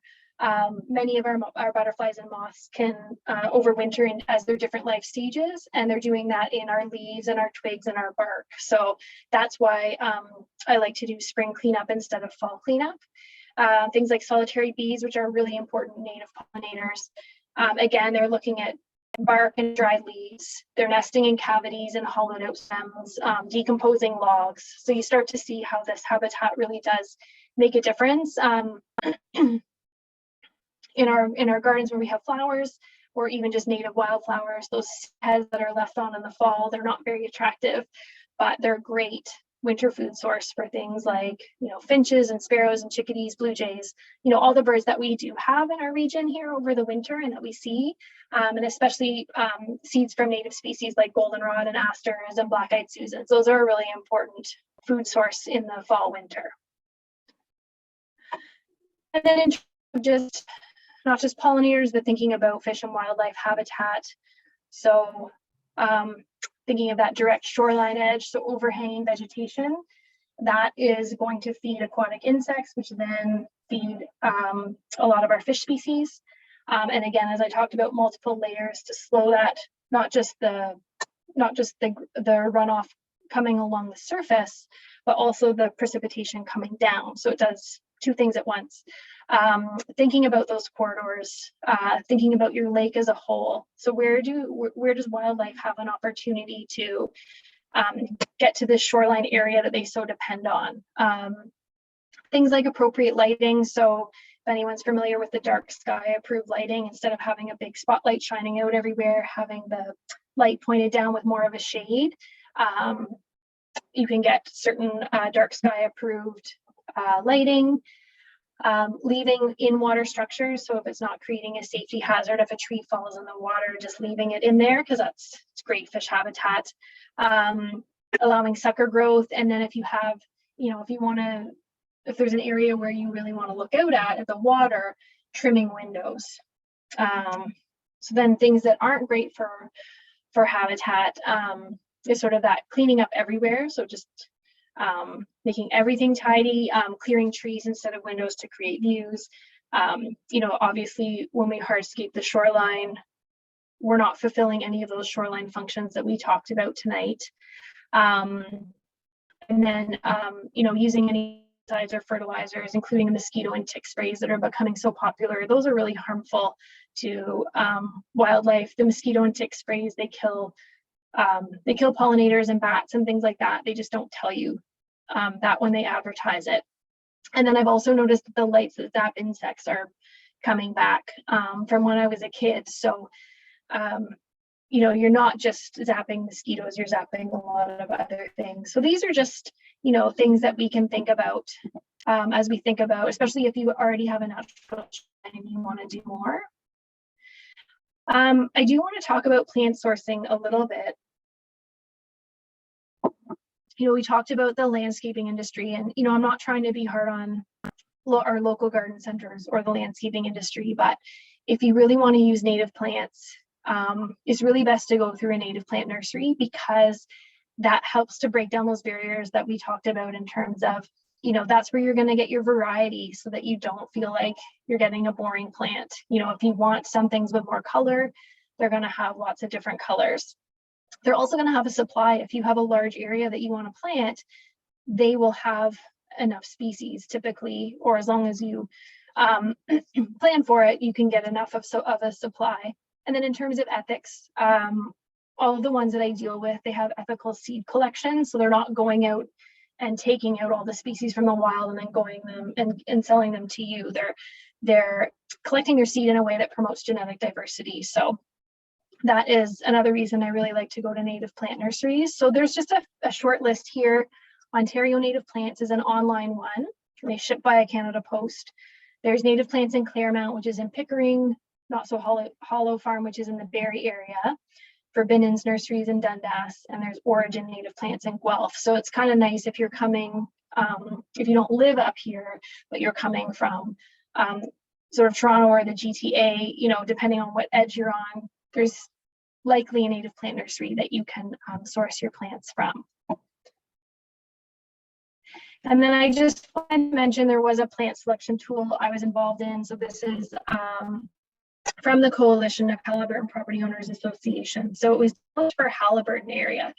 Many of our butterflies and moths can overwinter as their different life stages, and they're doing that in our leaves and our twigs and our bark. So that's why I like to do spring cleanup instead of fall cleanup. Things like solitary bees, which are really important native pollinators. Again, they're looking at bark and dried leaves. They're nesting in cavities and hollowed out stems, decomposing logs. So you start to see how this habitat really does make a difference. In our gardens where we have flowers or even just native wildflowers, those heads that are left on in the fall, they're not very attractive, but they're great winter food source for things like, finches and sparrows and chickadees, blue jays, all the birds that we do have in our region here over the winter and that we see, and especially seeds from native species like goldenrod and asters and black-eyed Susans. Those are a really important food source in the fall, winter. And then in terms of just, not just pollinators, but thinking about fish and wildlife habitat. So thinking of that direct shoreline edge, so overhanging vegetation, that is going to feed aquatic insects, which then feed a lot of our fish species. And again, as I talked about, multiple layers to slow that, not just the runoff coming along the surface, but also the precipitation coming down. So it does two things at once. Thinking about those corridors, thinking about your lake as a whole. So where does wildlife have an opportunity to get to this shoreline area that they so depend on? Things like appropriate lighting. So if anyone's familiar with the dark sky approved lighting, instead of having a big spotlight shining out everywhere, having the light pointed down with more of a shade, you can get certain dark sky approved lighting. Leaving in water structures, so if it's not creating a safety hazard, if a tree falls in the water, just leaving it in there because it's great fish habitat. Allowing sucker growth, and then if you have, if there's an area where you really want to look out at the water, trimming windows. So then things that aren't great for habitat is sort of that cleaning up everywhere. So just making everything tidy, clearing trees instead of windows to create views. Obviously when we hardscape the shoreline, we're not fulfilling any of those shoreline functions that we talked about tonight. And then, using any pesticides or fertilizers, including mosquito and tick sprays that are becoming so popular, those are really harmful to wildlife. The mosquito and tick sprays, they kill pollinators and bats and things like that. They just don't tell you that when they advertise it. And then I've also noticed that the lights that zap insects are coming back from when I was a kid. So, you're not just zapping mosquitoes, you're zapping a lot of other things. So these are just, things that we can think about as we think about, especially if you already have a natural and you want to do more. I do want to talk about plant sourcing a little bit. We talked about the landscaping industry, and I'm not trying to be hard on our local garden centers or the landscaping industry, but if you really want to use native plants, it's really best to go through a native plant nursery, because that helps to break down those barriers that we talked about in terms of, that's where you're going to get your variety so that you don't feel like you're getting a boring plant. If you want some things with more color, they're going to have lots of different colors. They're also going to have a supply. If you have a large area that you want to plant, they will have enough species typically, or as long as you plan for it, you can get enough of a supply. And then in terms of ethics, all of the ones that I deal with, they have ethical seed collection. So they're not going out and taking out all the species from the wild and then going them and selling them to you. They're collecting your seed in a way that promotes genetic diversity. So that is another reason I really like to go to native plant nurseries. So there's just a short list here. Ontario Native Plants is an online one. They ship via Canada Post. There's Native Plants in Claremont, which is in Pickering, Not So Hollow Farm, which is in the Barrie area, Forbidden's Nurseries in Dundas, and there's Origin Native Plants in Guelph. So it's kind of nice if you're coming, if you don't live up here, but you're coming from sort of Toronto or the GTA, depending on what edge you're on, there's likely a native plant nursery that you can source your plants from. And then I just wanted to mention there was a plant selection tool I was involved in. So this is from the Coalition of Haliburton Property Owners Association. So it was for Haliburton area,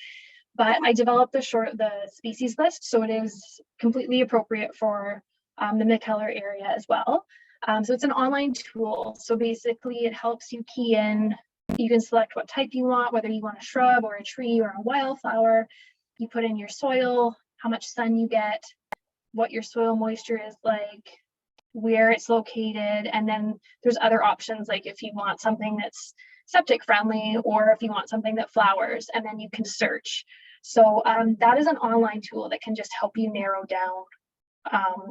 but I developed the species list, so it is completely appropriate for the McKellar area as well. So it's an online tool. So basically it helps you key in, you can select what type you want, whether you want a shrub or a tree or a wildflower. You put in your soil, how much sun you get, what your soil moisture is like, where it's located, and then there's other options, like if you want something that's septic friendly or if you want something that flowers, and then you can search. So that is an online tool that can just help you narrow down.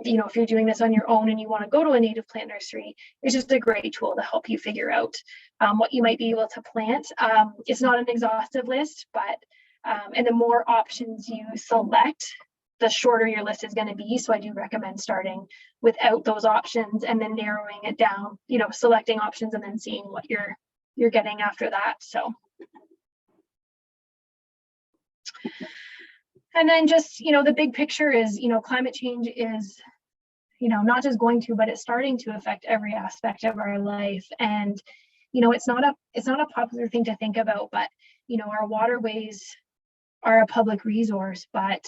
If you're doing this on your own and you want to go to a native plant nursery, it's just a great tool to help you figure out what you might be able to plant. It's not an exhaustive list, but and the more options you select, the shorter your list is going to be. So I do recommend starting without those options and then narrowing it down, selecting options and then seeing what you're getting after that. So. And then just, the big picture is, climate change is, not just going to, but it's starting to affect every aspect of our life. And, it's not a popular thing to think about, but, our waterways are a public resource, but,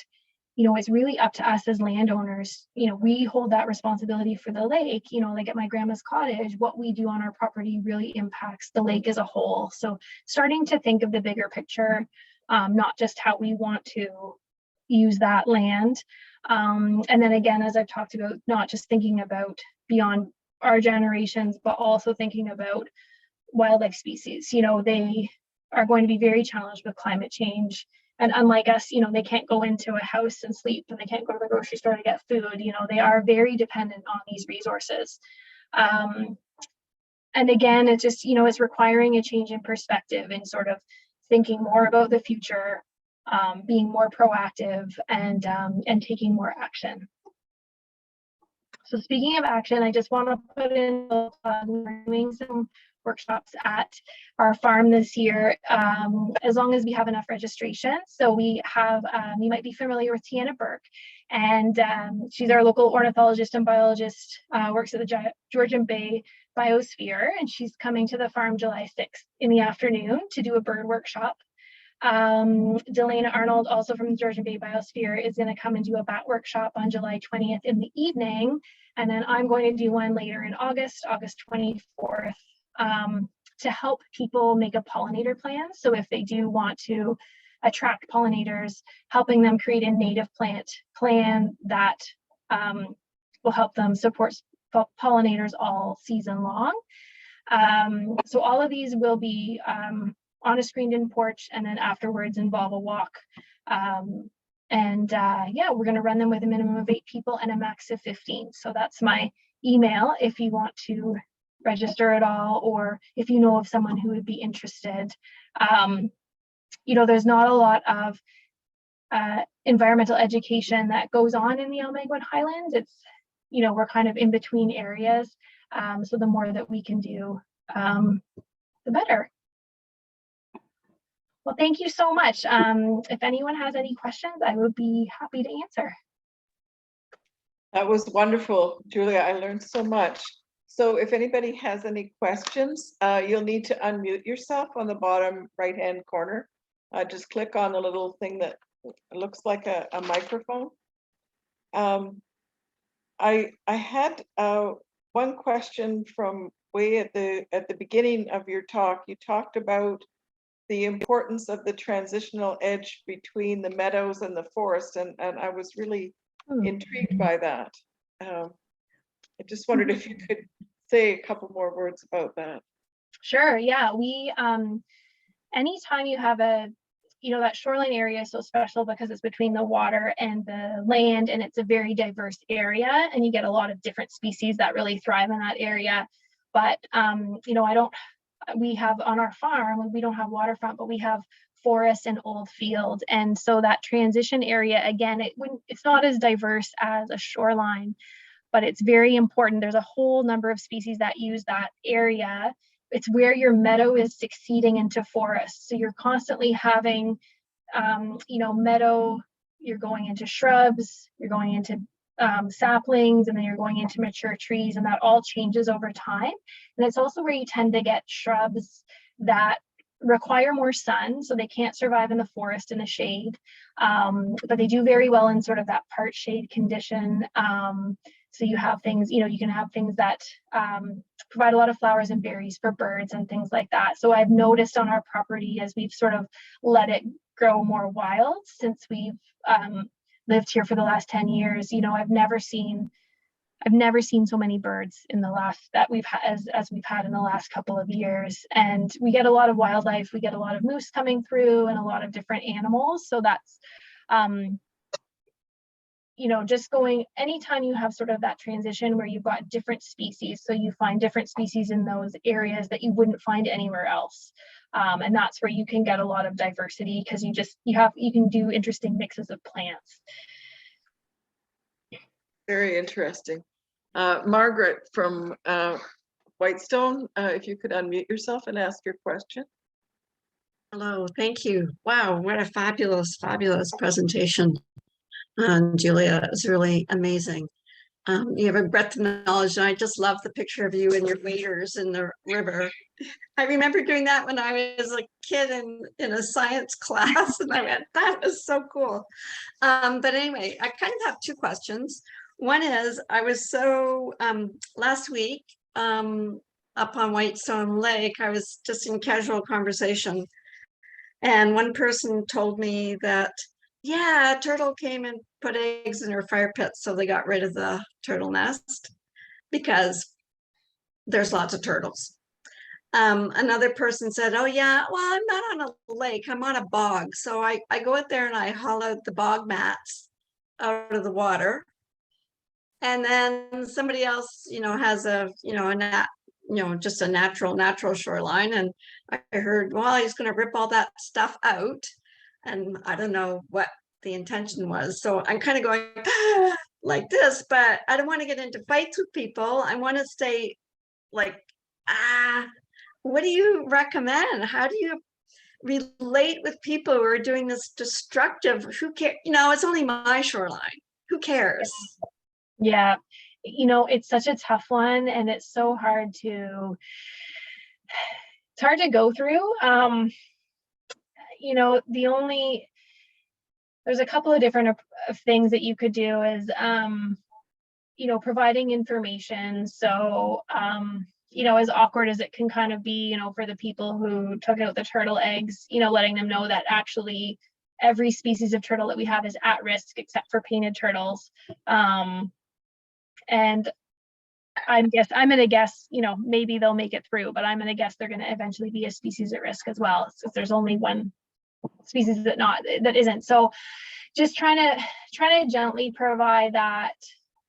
it's really up to us as landowners. We hold that responsibility for the lake, like at my grandma's cottage, what we do on our property really impacts the lake as a whole. So starting to think of the bigger picture, not just how we want to use that land. And then again, as I've talked about, not just thinking about beyond our generations, but also thinking about wildlife species. They are going to be very challenged with climate change. And unlike us, they can't go into a house and sleep, and they can't go to the grocery store to get food. They are very dependent on these resources. And again, it's just, it's requiring a change in perspective and sort of thinking more about the future, being more proactive and taking more action. So speaking of action, I just want to put in, we're doing some workshops at our farm this year, as long as we have enough registration. So we have, you might be familiar with Tiana Burke, and she's our local ornithologist and biologist, works at the Georgian Bay Biosphere, and she's coming to the farm July 6th in the afternoon to do a bird workshop. Delana Arnold, also from the Georgian Bay Biosphere, is going to come and do a bat workshop on July 20th in the evening. And then I'm going to do one later in August 24th, to help people make a pollinator plan. So if they do want to attract pollinators, helping them create a native plant plan that will help them support pollinators all season long. So all of these will be on a screened-in porch, and then afterwards involve a walk. Yeah, we're going to run them with a minimum of 8 people and a max of 15. So that's my email if you want to register at all, or if you know of someone who would be interested. There's not a lot of environmental education that goes on in the Almaguin Highlands. It's, we're kind of in between areas. So the more that we can do, the better. Well, thank you so much. If anyone has any questions, I would be happy to answer. That was wonderful, Julia. I learned so much. So if anybody has any questions, you'll need to unmute yourself on the bottom right-hand corner. Just click on the little thing that looks like a microphone. I had one question from way at the beginning of your talk. You talked about the importance of the transitional edge between the meadows and the forest, and I was really intrigued by that. I just wondered if you could say a couple more words about that. Sure, yeah. We, anytime you have that shoreline area is so special because it's between the water and the land, and it's a very diverse area, and you get a lot of different species that really thrive in that area. But, we have on our farm, we don't have waterfront, but we have forest and old field. And so that transition area, again, it's not as diverse as a shoreline, but it's very important. There's a whole number of species that use that area. It's where your meadow is succeeding into forest. So you're constantly having, meadow, you're going into shrubs, you're going into saplings, and then you're going into mature trees, and that all changes over time. And it's also where you tend to get shrubs that require more sun, so they can't survive in the forest in the shade, but they do very well in sort of that part shade condition. So you have things, you can have things that provide a lot of flowers and berries for birds and things like that. So I've noticed on our property, as we've sort of let it grow more wild since we've lived here for the last 10 years, I've never seen I've never seen so many birds in the last that we've had as we've had in the last couple of years. And we get a lot of wildlife. We get a lot of moose coming through and a lot of different animals. So that's, you know, just going anytime you have sort of that transition where you've got different species. So you find different species in those areas that you wouldn't find anywhere else. And that's where you can get a lot of diversity because you can do interesting mixes of plants. Very interesting. Margaret from Whitestone, if you could unmute yourself and ask your question. Hello, thank you. Wow, what a fabulous, fabulous presentation. Julia, it was really amazing. You have a breadth of knowledge, and I just love the picture of you and your waders in the river. I remember doing that when I was a kid in a science class, and I went, that was so cool. But anyway, I kind of have two questions. One is, I was so, last week, up on Whitestone Lake, I was just in casual conversation, and one person told me that, yeah, a turtle came and put eggs in her fire pit, so they got rid of the turtle nest because there's lots of turtles. Another person said, oh yeah, well, I'm not on a lake, I'm on a bog. So I go out there and I haul out the bog mats out of the water. And then somebody else, you know, has a, you know, just a natural shoreline. And I heard, well, he's going to rip all that stuff out. And I don't know what the intention was. So I'm kind of going like this, but I don't want to get into fights with people. I want to stay like, what do you recommend? How do you relate with people who are doing this destructive? Who cares? You know, it's only my shoreline. Who cares? Yeah, you know, it's such a tough one, and it's so hard to go through. You know, there's a couple of different things that you could do is, you know, providing information. So, you know, as awkward as it can kind of be, you know, for the people who took out the turtle eggs, you know, letting them know that actually every species of turtle that we have is at risk except for painted turtles. And I'm going to guess, you know, maybe they'll make it through, but I'm going to guess they're going to eventually be a species at risk as well, since there's only one species that isn't. So just trying to gently provide that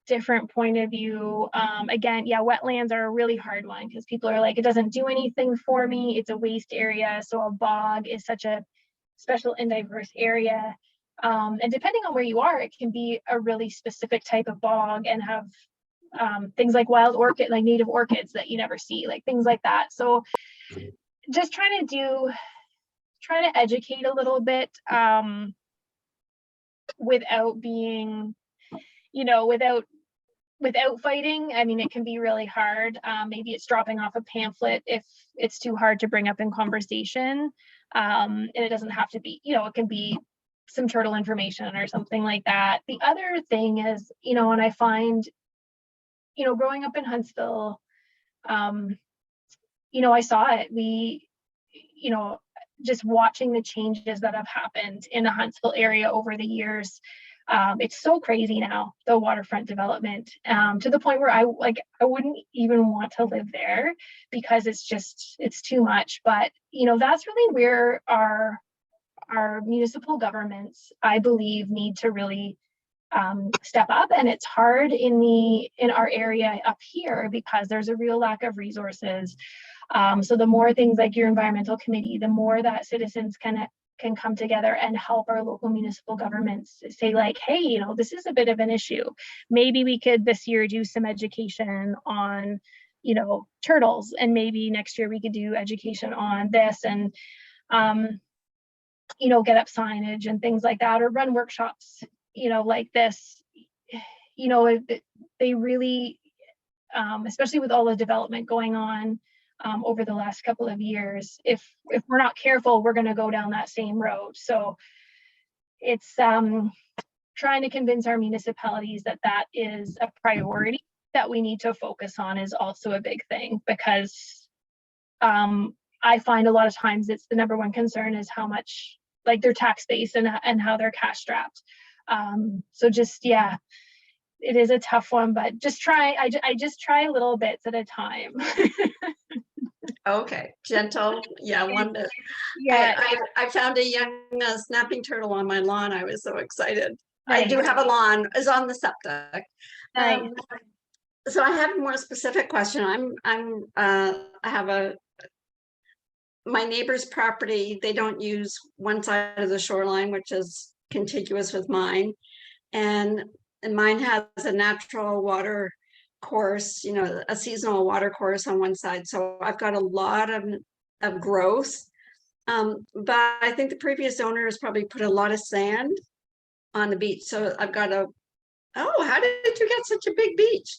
different point of view. Again, yeah, wetlands are a really hard one because people are like, it doesn't do anything for me. It's a waste area. So a bog is such a special and diverse area. And depending on where you are, it can be a really specific type of bog and have things like wild orchid, like native orchids that you never see, like things like that. So just trying to educate a little bit without being, you know, without fighting. I mean, it can be really hard. Maybe it's dropping off a pamphlet if it's too hard to bring up in conversation. And it doesn't have to be, you know, it can be some turtle information or something like that. The other thing is, you know, and I find, you know, growing up in Huntsville, you know, I saw it. You know, just watching the changes that have happened in the Huntsville area over the years. It's so crazy now, the waterfront development, to the point where I wouldn't even want to live there because it's too much. But, you know, that's really where our municipal governments, I believe, need to really step up. And it's hard in our area up here because there's a real lack of resources. So the more things like your environmental committee, the more that citizens can come together and help our local municipal governments say like, hey, you know, this is a bit of an issue. Maybe we could this year do some education on, you know, turtles, and maybe next year we could do education on this, and you know, get up signage and things like that, or run workshops, you know, like this. You know, they really, especially with all the development going on over the last couple of years, if we're not careful, we're going to go down that same road. So it's trying to convince our municipalities that is a priority that we need to focus on is also a big thing, because I find a lot of times it's the number one concern is how much, like, their tax base and how they're cash strapped. So just, yeah, it is a tough one, but just try, I just try little bits at a time. Okay, gentle. Yeah, Yeah, I found a young snapping turtle on my lawn. I was so excited. I do nice, have a lawn. It's on the septic. nice. So I have a more specific question. I have my neighbor's property. They don't use one side of the shoreline, which is contiguous with mine, and mine has a natural water course, a seasonal water course on one side. So I've got a lot of growth. But I think the previous owners probably put a lot of sand on the beach. So I've got oh, how did you get such a big beach?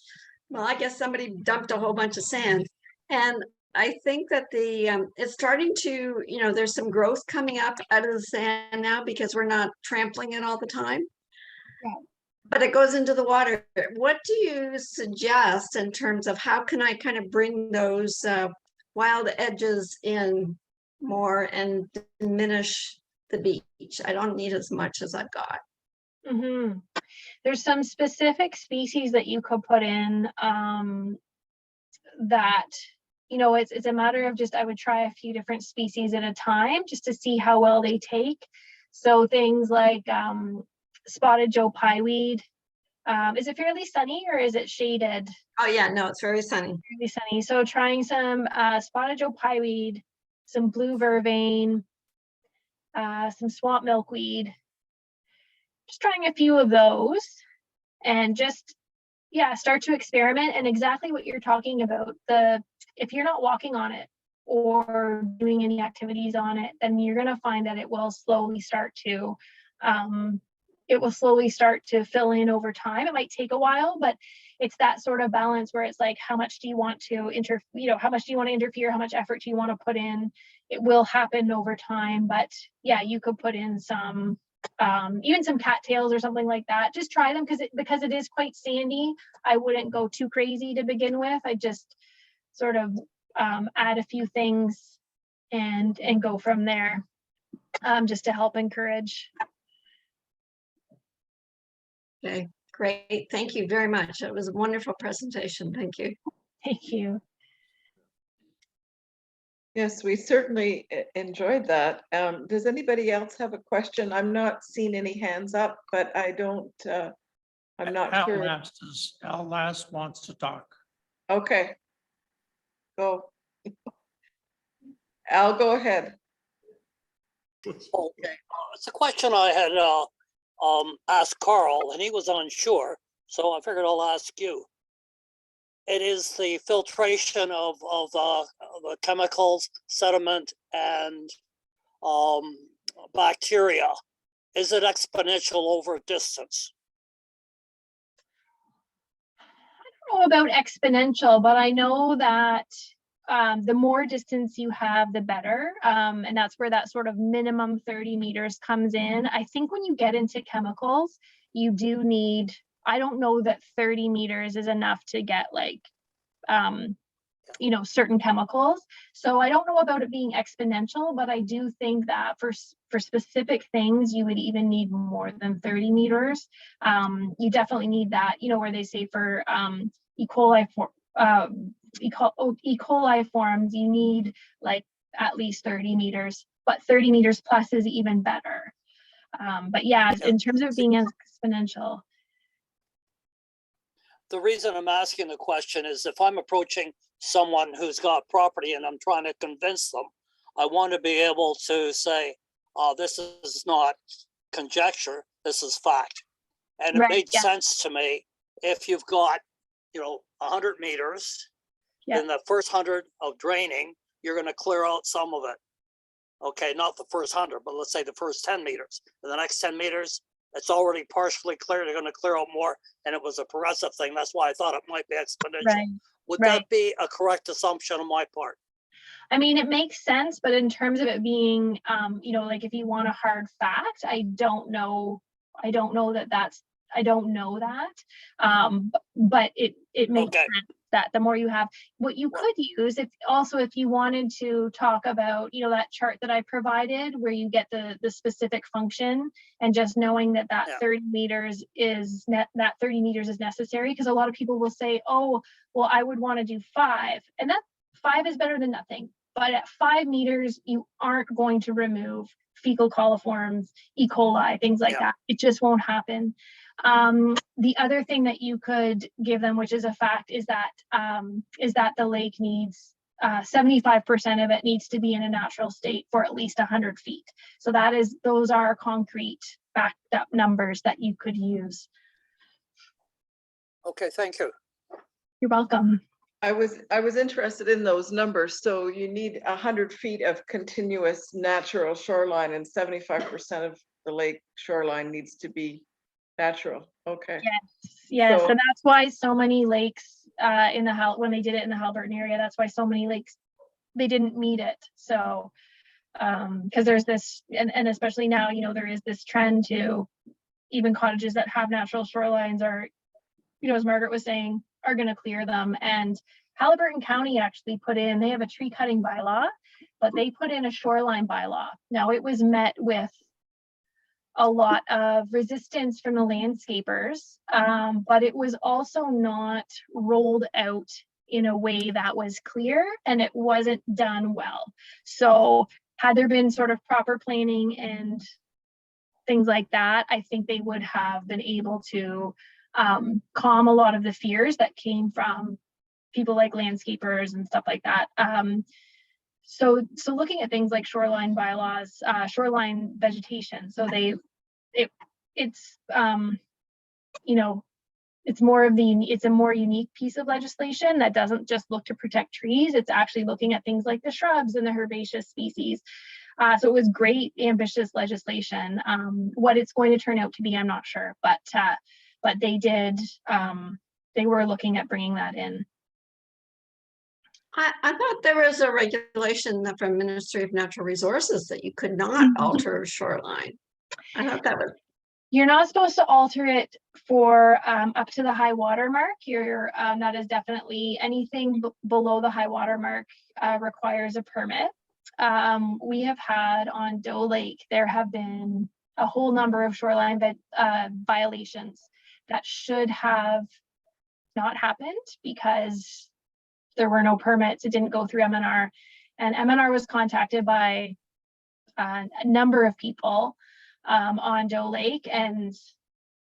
Well, I guess somebody dumped a whole bunch of sand. And I think that it's starting to, there's some growth coming up out of the sand now because we're not trampling it all the time. Yeah. But it goes into the water. What do you suggest in terms of how can I kind of bring those wild edges in more and diminish the beach? I don't need as much as I've got. Mm-hmm. There's some specific species that you could put in that, it's a matter of just, I would try a few different species at a time just to see how well they take. So things like spotted Joe pieweed. Is it fairly sunny or is it shaded? Oh yeah, no, it's very sunny. Fairly sunny. So trying some spotted Joe pieweed, some blue vervain, some swamp milkweed. Just trying a few of those and just, start to experiment. And exactly what you're talking about, if you're not walking on it or doing any activities on it, then you're going to find that it will slowly start to fill in over time. It might take a while, but it's that sort of balance where it's like, how much do you want to how much do you want to interfere? How much effort do you want to put in? It will happen over time, but yeah, you could put in some, even some cattails or something like that. Just try them because it is quite sandy. I wouldn't go too crazy to begin with. I just sort of add a few things and go from there, just to help encourage. Okay, great. Thank you very much. It was a wonderful presentation. Thank you. Thank you. Yes, we certainly enjoyed that. Does anybody else have a question? I'm not seeing any hands up, but I'm not sure. Al Last wants to talk. Okay. Go. Al, go ahead. Okay, it's a question I had asked Carl, and he was unsure, so I figured I'll ask you. It is the filtration of the chemicals, sediment, and bacteria. Is it exponential over distance? I don't know about exponential, but I know that the more distance you have, the better. And that's where that sort of minimum 30 meters comes in. I think when you get into chemicals, you do need, I don't know that 30 meters is enough to get like, certain chemicals. So I don't know about it being exponential, but I do think that for specific things, you would even need more than 30 meters. You definitely need that, where they say for E. coli forms, you need like at least 30 meters, but 30 meters plus is even better. But yeah, in terms of being exponential. The reason I'm asking the question is if I'm approaching someone who's got property and I'm trying to convince them, I want to be able to say, this is not conjecture, this is fact. And it made sense to me if you've got, 100 meters, in the first 100 of draining, you're going to clear out some of it. Okay, not the first 100, but let's say the first 10 meters. In the next 10 meters, it's already partially clear. They're going to clear out more, and it was a progressive thing. That's why I thought it might be exponential. Right. Would that be a correct assumption on my part? I mean, it makes sense, but in terms of it being, like if you want a hard fact, I don't know that. But it makes sense. that the more you have. What you could use, if also if you wanted to talk about, you know, that chart that I provided where you get the specific function, and just knowing that that Yeah. 30 meters is that 30 meters is necessary, because a lot of people will say, oh, well, I would want to do 5, and that 5 is better than nothing. But at 5 meters, you aren't going to remove fecal coliforms, E. coli, things like Yeah. that. It just won't happen. The other thing that you could give them, which is a fact, is that the lake needs 75% of it needs to be in a natural state for at least 100 feet. So those are concrete backed up numbers that you could use. Okay, thank you. You're welcome. I was interested in those numbers. So you need 100 feet of continuous natural shoreline, and 75% of the lake shoreline needs to be natural. Okay. Yes, So- and that's why so many lakes when they did it in the Haliburton area, that's why so many lakes, they didn't meet it. So because there's this, and especially now, you know, there is this trend to even cottages that have natural shorelines are, you know, as Margaret was saying, are going to clear them. And Haliburton County actually they have a tree cutting bylaw, but they put in a shoreline bylaw. Now it was met with a lot of resistance from the landscapers, but it was also not rolled out in a way that was clear, and it wasn't done well. So had there been sort of proper planning and things like that, I think they would have been able to calm a lot of the fears that came from people like landscapers and stuff like that. So looking at things like shoreline bylaws, shoreline vegetation, so it's you know, it's a more unique piece of legislation that doesn't just look to protect trees. It's actually looking at things like the shrubs and the herbaceous species. So it was great, ambitious legislation. What it's going to turn out to be, I'm not sure, but they were looking at bringing that in. I thought there was a regulation from Ministry of Natural Resources that you could not alter shoreline. I thought that was. You're not supposed to alter it for up to the high water mark. That is definitely anything below the high water mark requires a permit. We have had on Doe Lake, there have been a whole number of shoreline violations that should have not happened because there were no permits. It didn't go through MNR, and MNR was contacted by a number of people on Doe Lake, and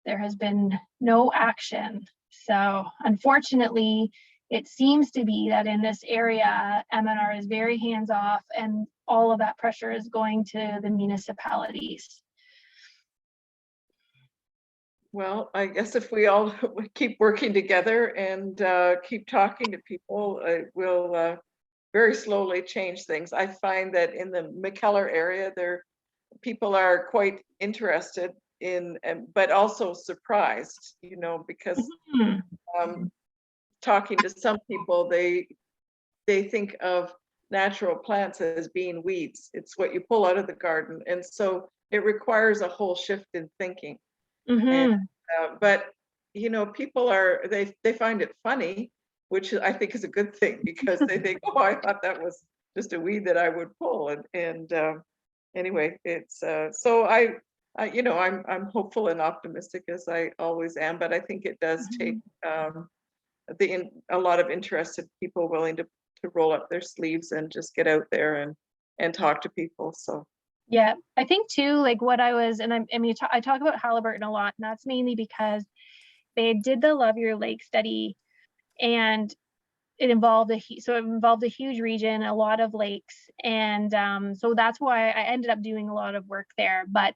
there has been no action. So unfortunately, it seems to be that in this area, MNR is very hands-off, and all of that pressure is going to the municipalities. Well, I guess if we all keep working together and keep talking to people, it will very slowly change things. I find that in the McKellar area, people are quite interested in, but also surprised, you know, because talking to some people, they think of natural plants as being weeds. It's what you pull out of the garden, and so it requires a whole shift in thinking. And, but you know, people they find it funny, which I think is a good thing, because they think, oh, I thought that was just a weed that I would pull. And anyway, it's so you know, I'm hopeful and optimistic, as I always am, but I think it does take a lot of interested people willing to roll up their sleeves and just get out there and talk to people. So yeah, I think too, like what I talk about Haliburton a lot, and that's mainly because they did the Love Your Lake study, and it involved a huge region, a lot of lakes, and so that's why I ended up doing a lot of work there. But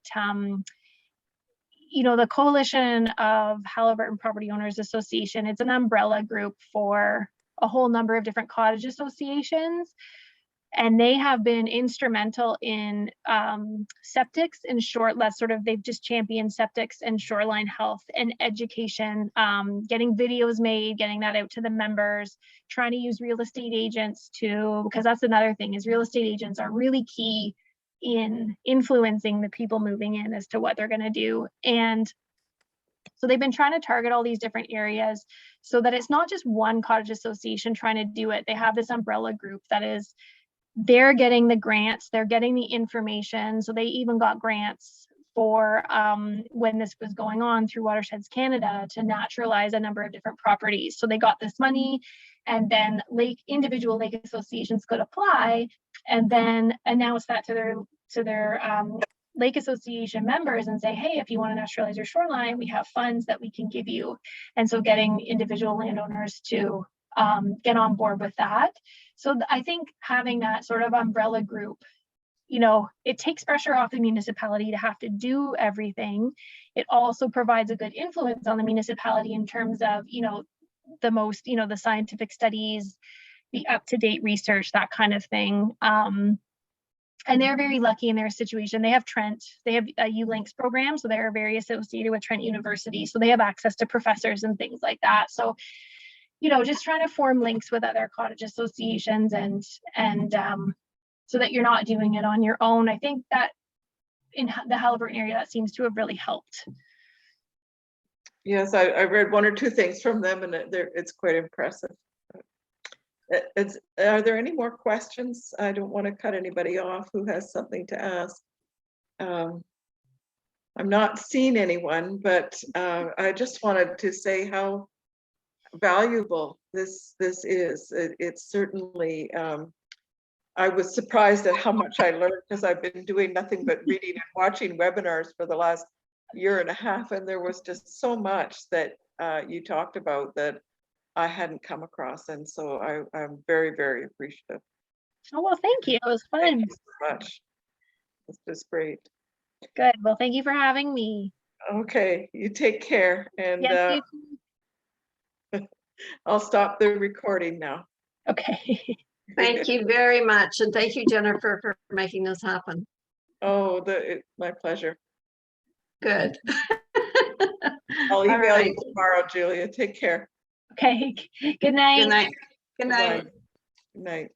you know, the Coalition of Haliburton Property Owners Association, it's an umbrella group for a whole number of different cottage associations. And they have been instrumental in septics and they've just championed septics and shoreline health and education, getting videos made, getting that out to the members, trying to use real estate agents too, because that's another thing, is real estate agents are really key in influencing the people moving in as to what they're going to do. And So they've been trying to target all these different areas so that it's not just one cottage association trying to do it. They have this umbrella group that is, they're getting the grants, they're getting the information. So they even got grants for when this was going on through Watersheds Canada to naturalize a number of different properties. So they got this money, and then individual lake associations could apply and then announce that to their lake association members and say, hey, if you want to naturalize your shoreline, we have funds that we can give you. And so getting individual landowners to get on board with that. So I think having that sort of umbrella group, it takes pressure off the municipality to have to do everything. It also provides a good influence on the municipality in terms of, the most, the scientific studies, the up-to-date research, that kind of thing. And they're very lucky in their situation. They have Trent, they have a ULinks program, so they're very associated with Trent University. So they have access to professors and things like that. So, just trying to form links with other cottage associations and so that you're not doing it on your own. I think that in the Haliburton area, that seems to have really helped. Yes, I read one or two things from them, and it's quite impressive. Are there any more questions? I don't want to cut anybody off who has something to ask. I'm not seeing anyone, but I just wanted to say how valuable this is. It's certainly, I was surprised at how much I learned, because I've been doing nothing but reading and watching webinars for the last year and a half, and there was just so much that you talked about that I hadn't come across, and so I'm very, very appreciative. Oh, well, thank you. It was fun. Thank you so much. It's just great. Good. Well, thank you for having me. Okay, you take care, and Yes, you too. I'll stop the recording now. Okay. Thank you very much. And thank you, Jennifer, for making this happen. Oh, my pleasure. Good. I'll All email right. you tomorrow, Julia. Take care. Okay. Good night. Good night. Good Bye-bye. night. Good night.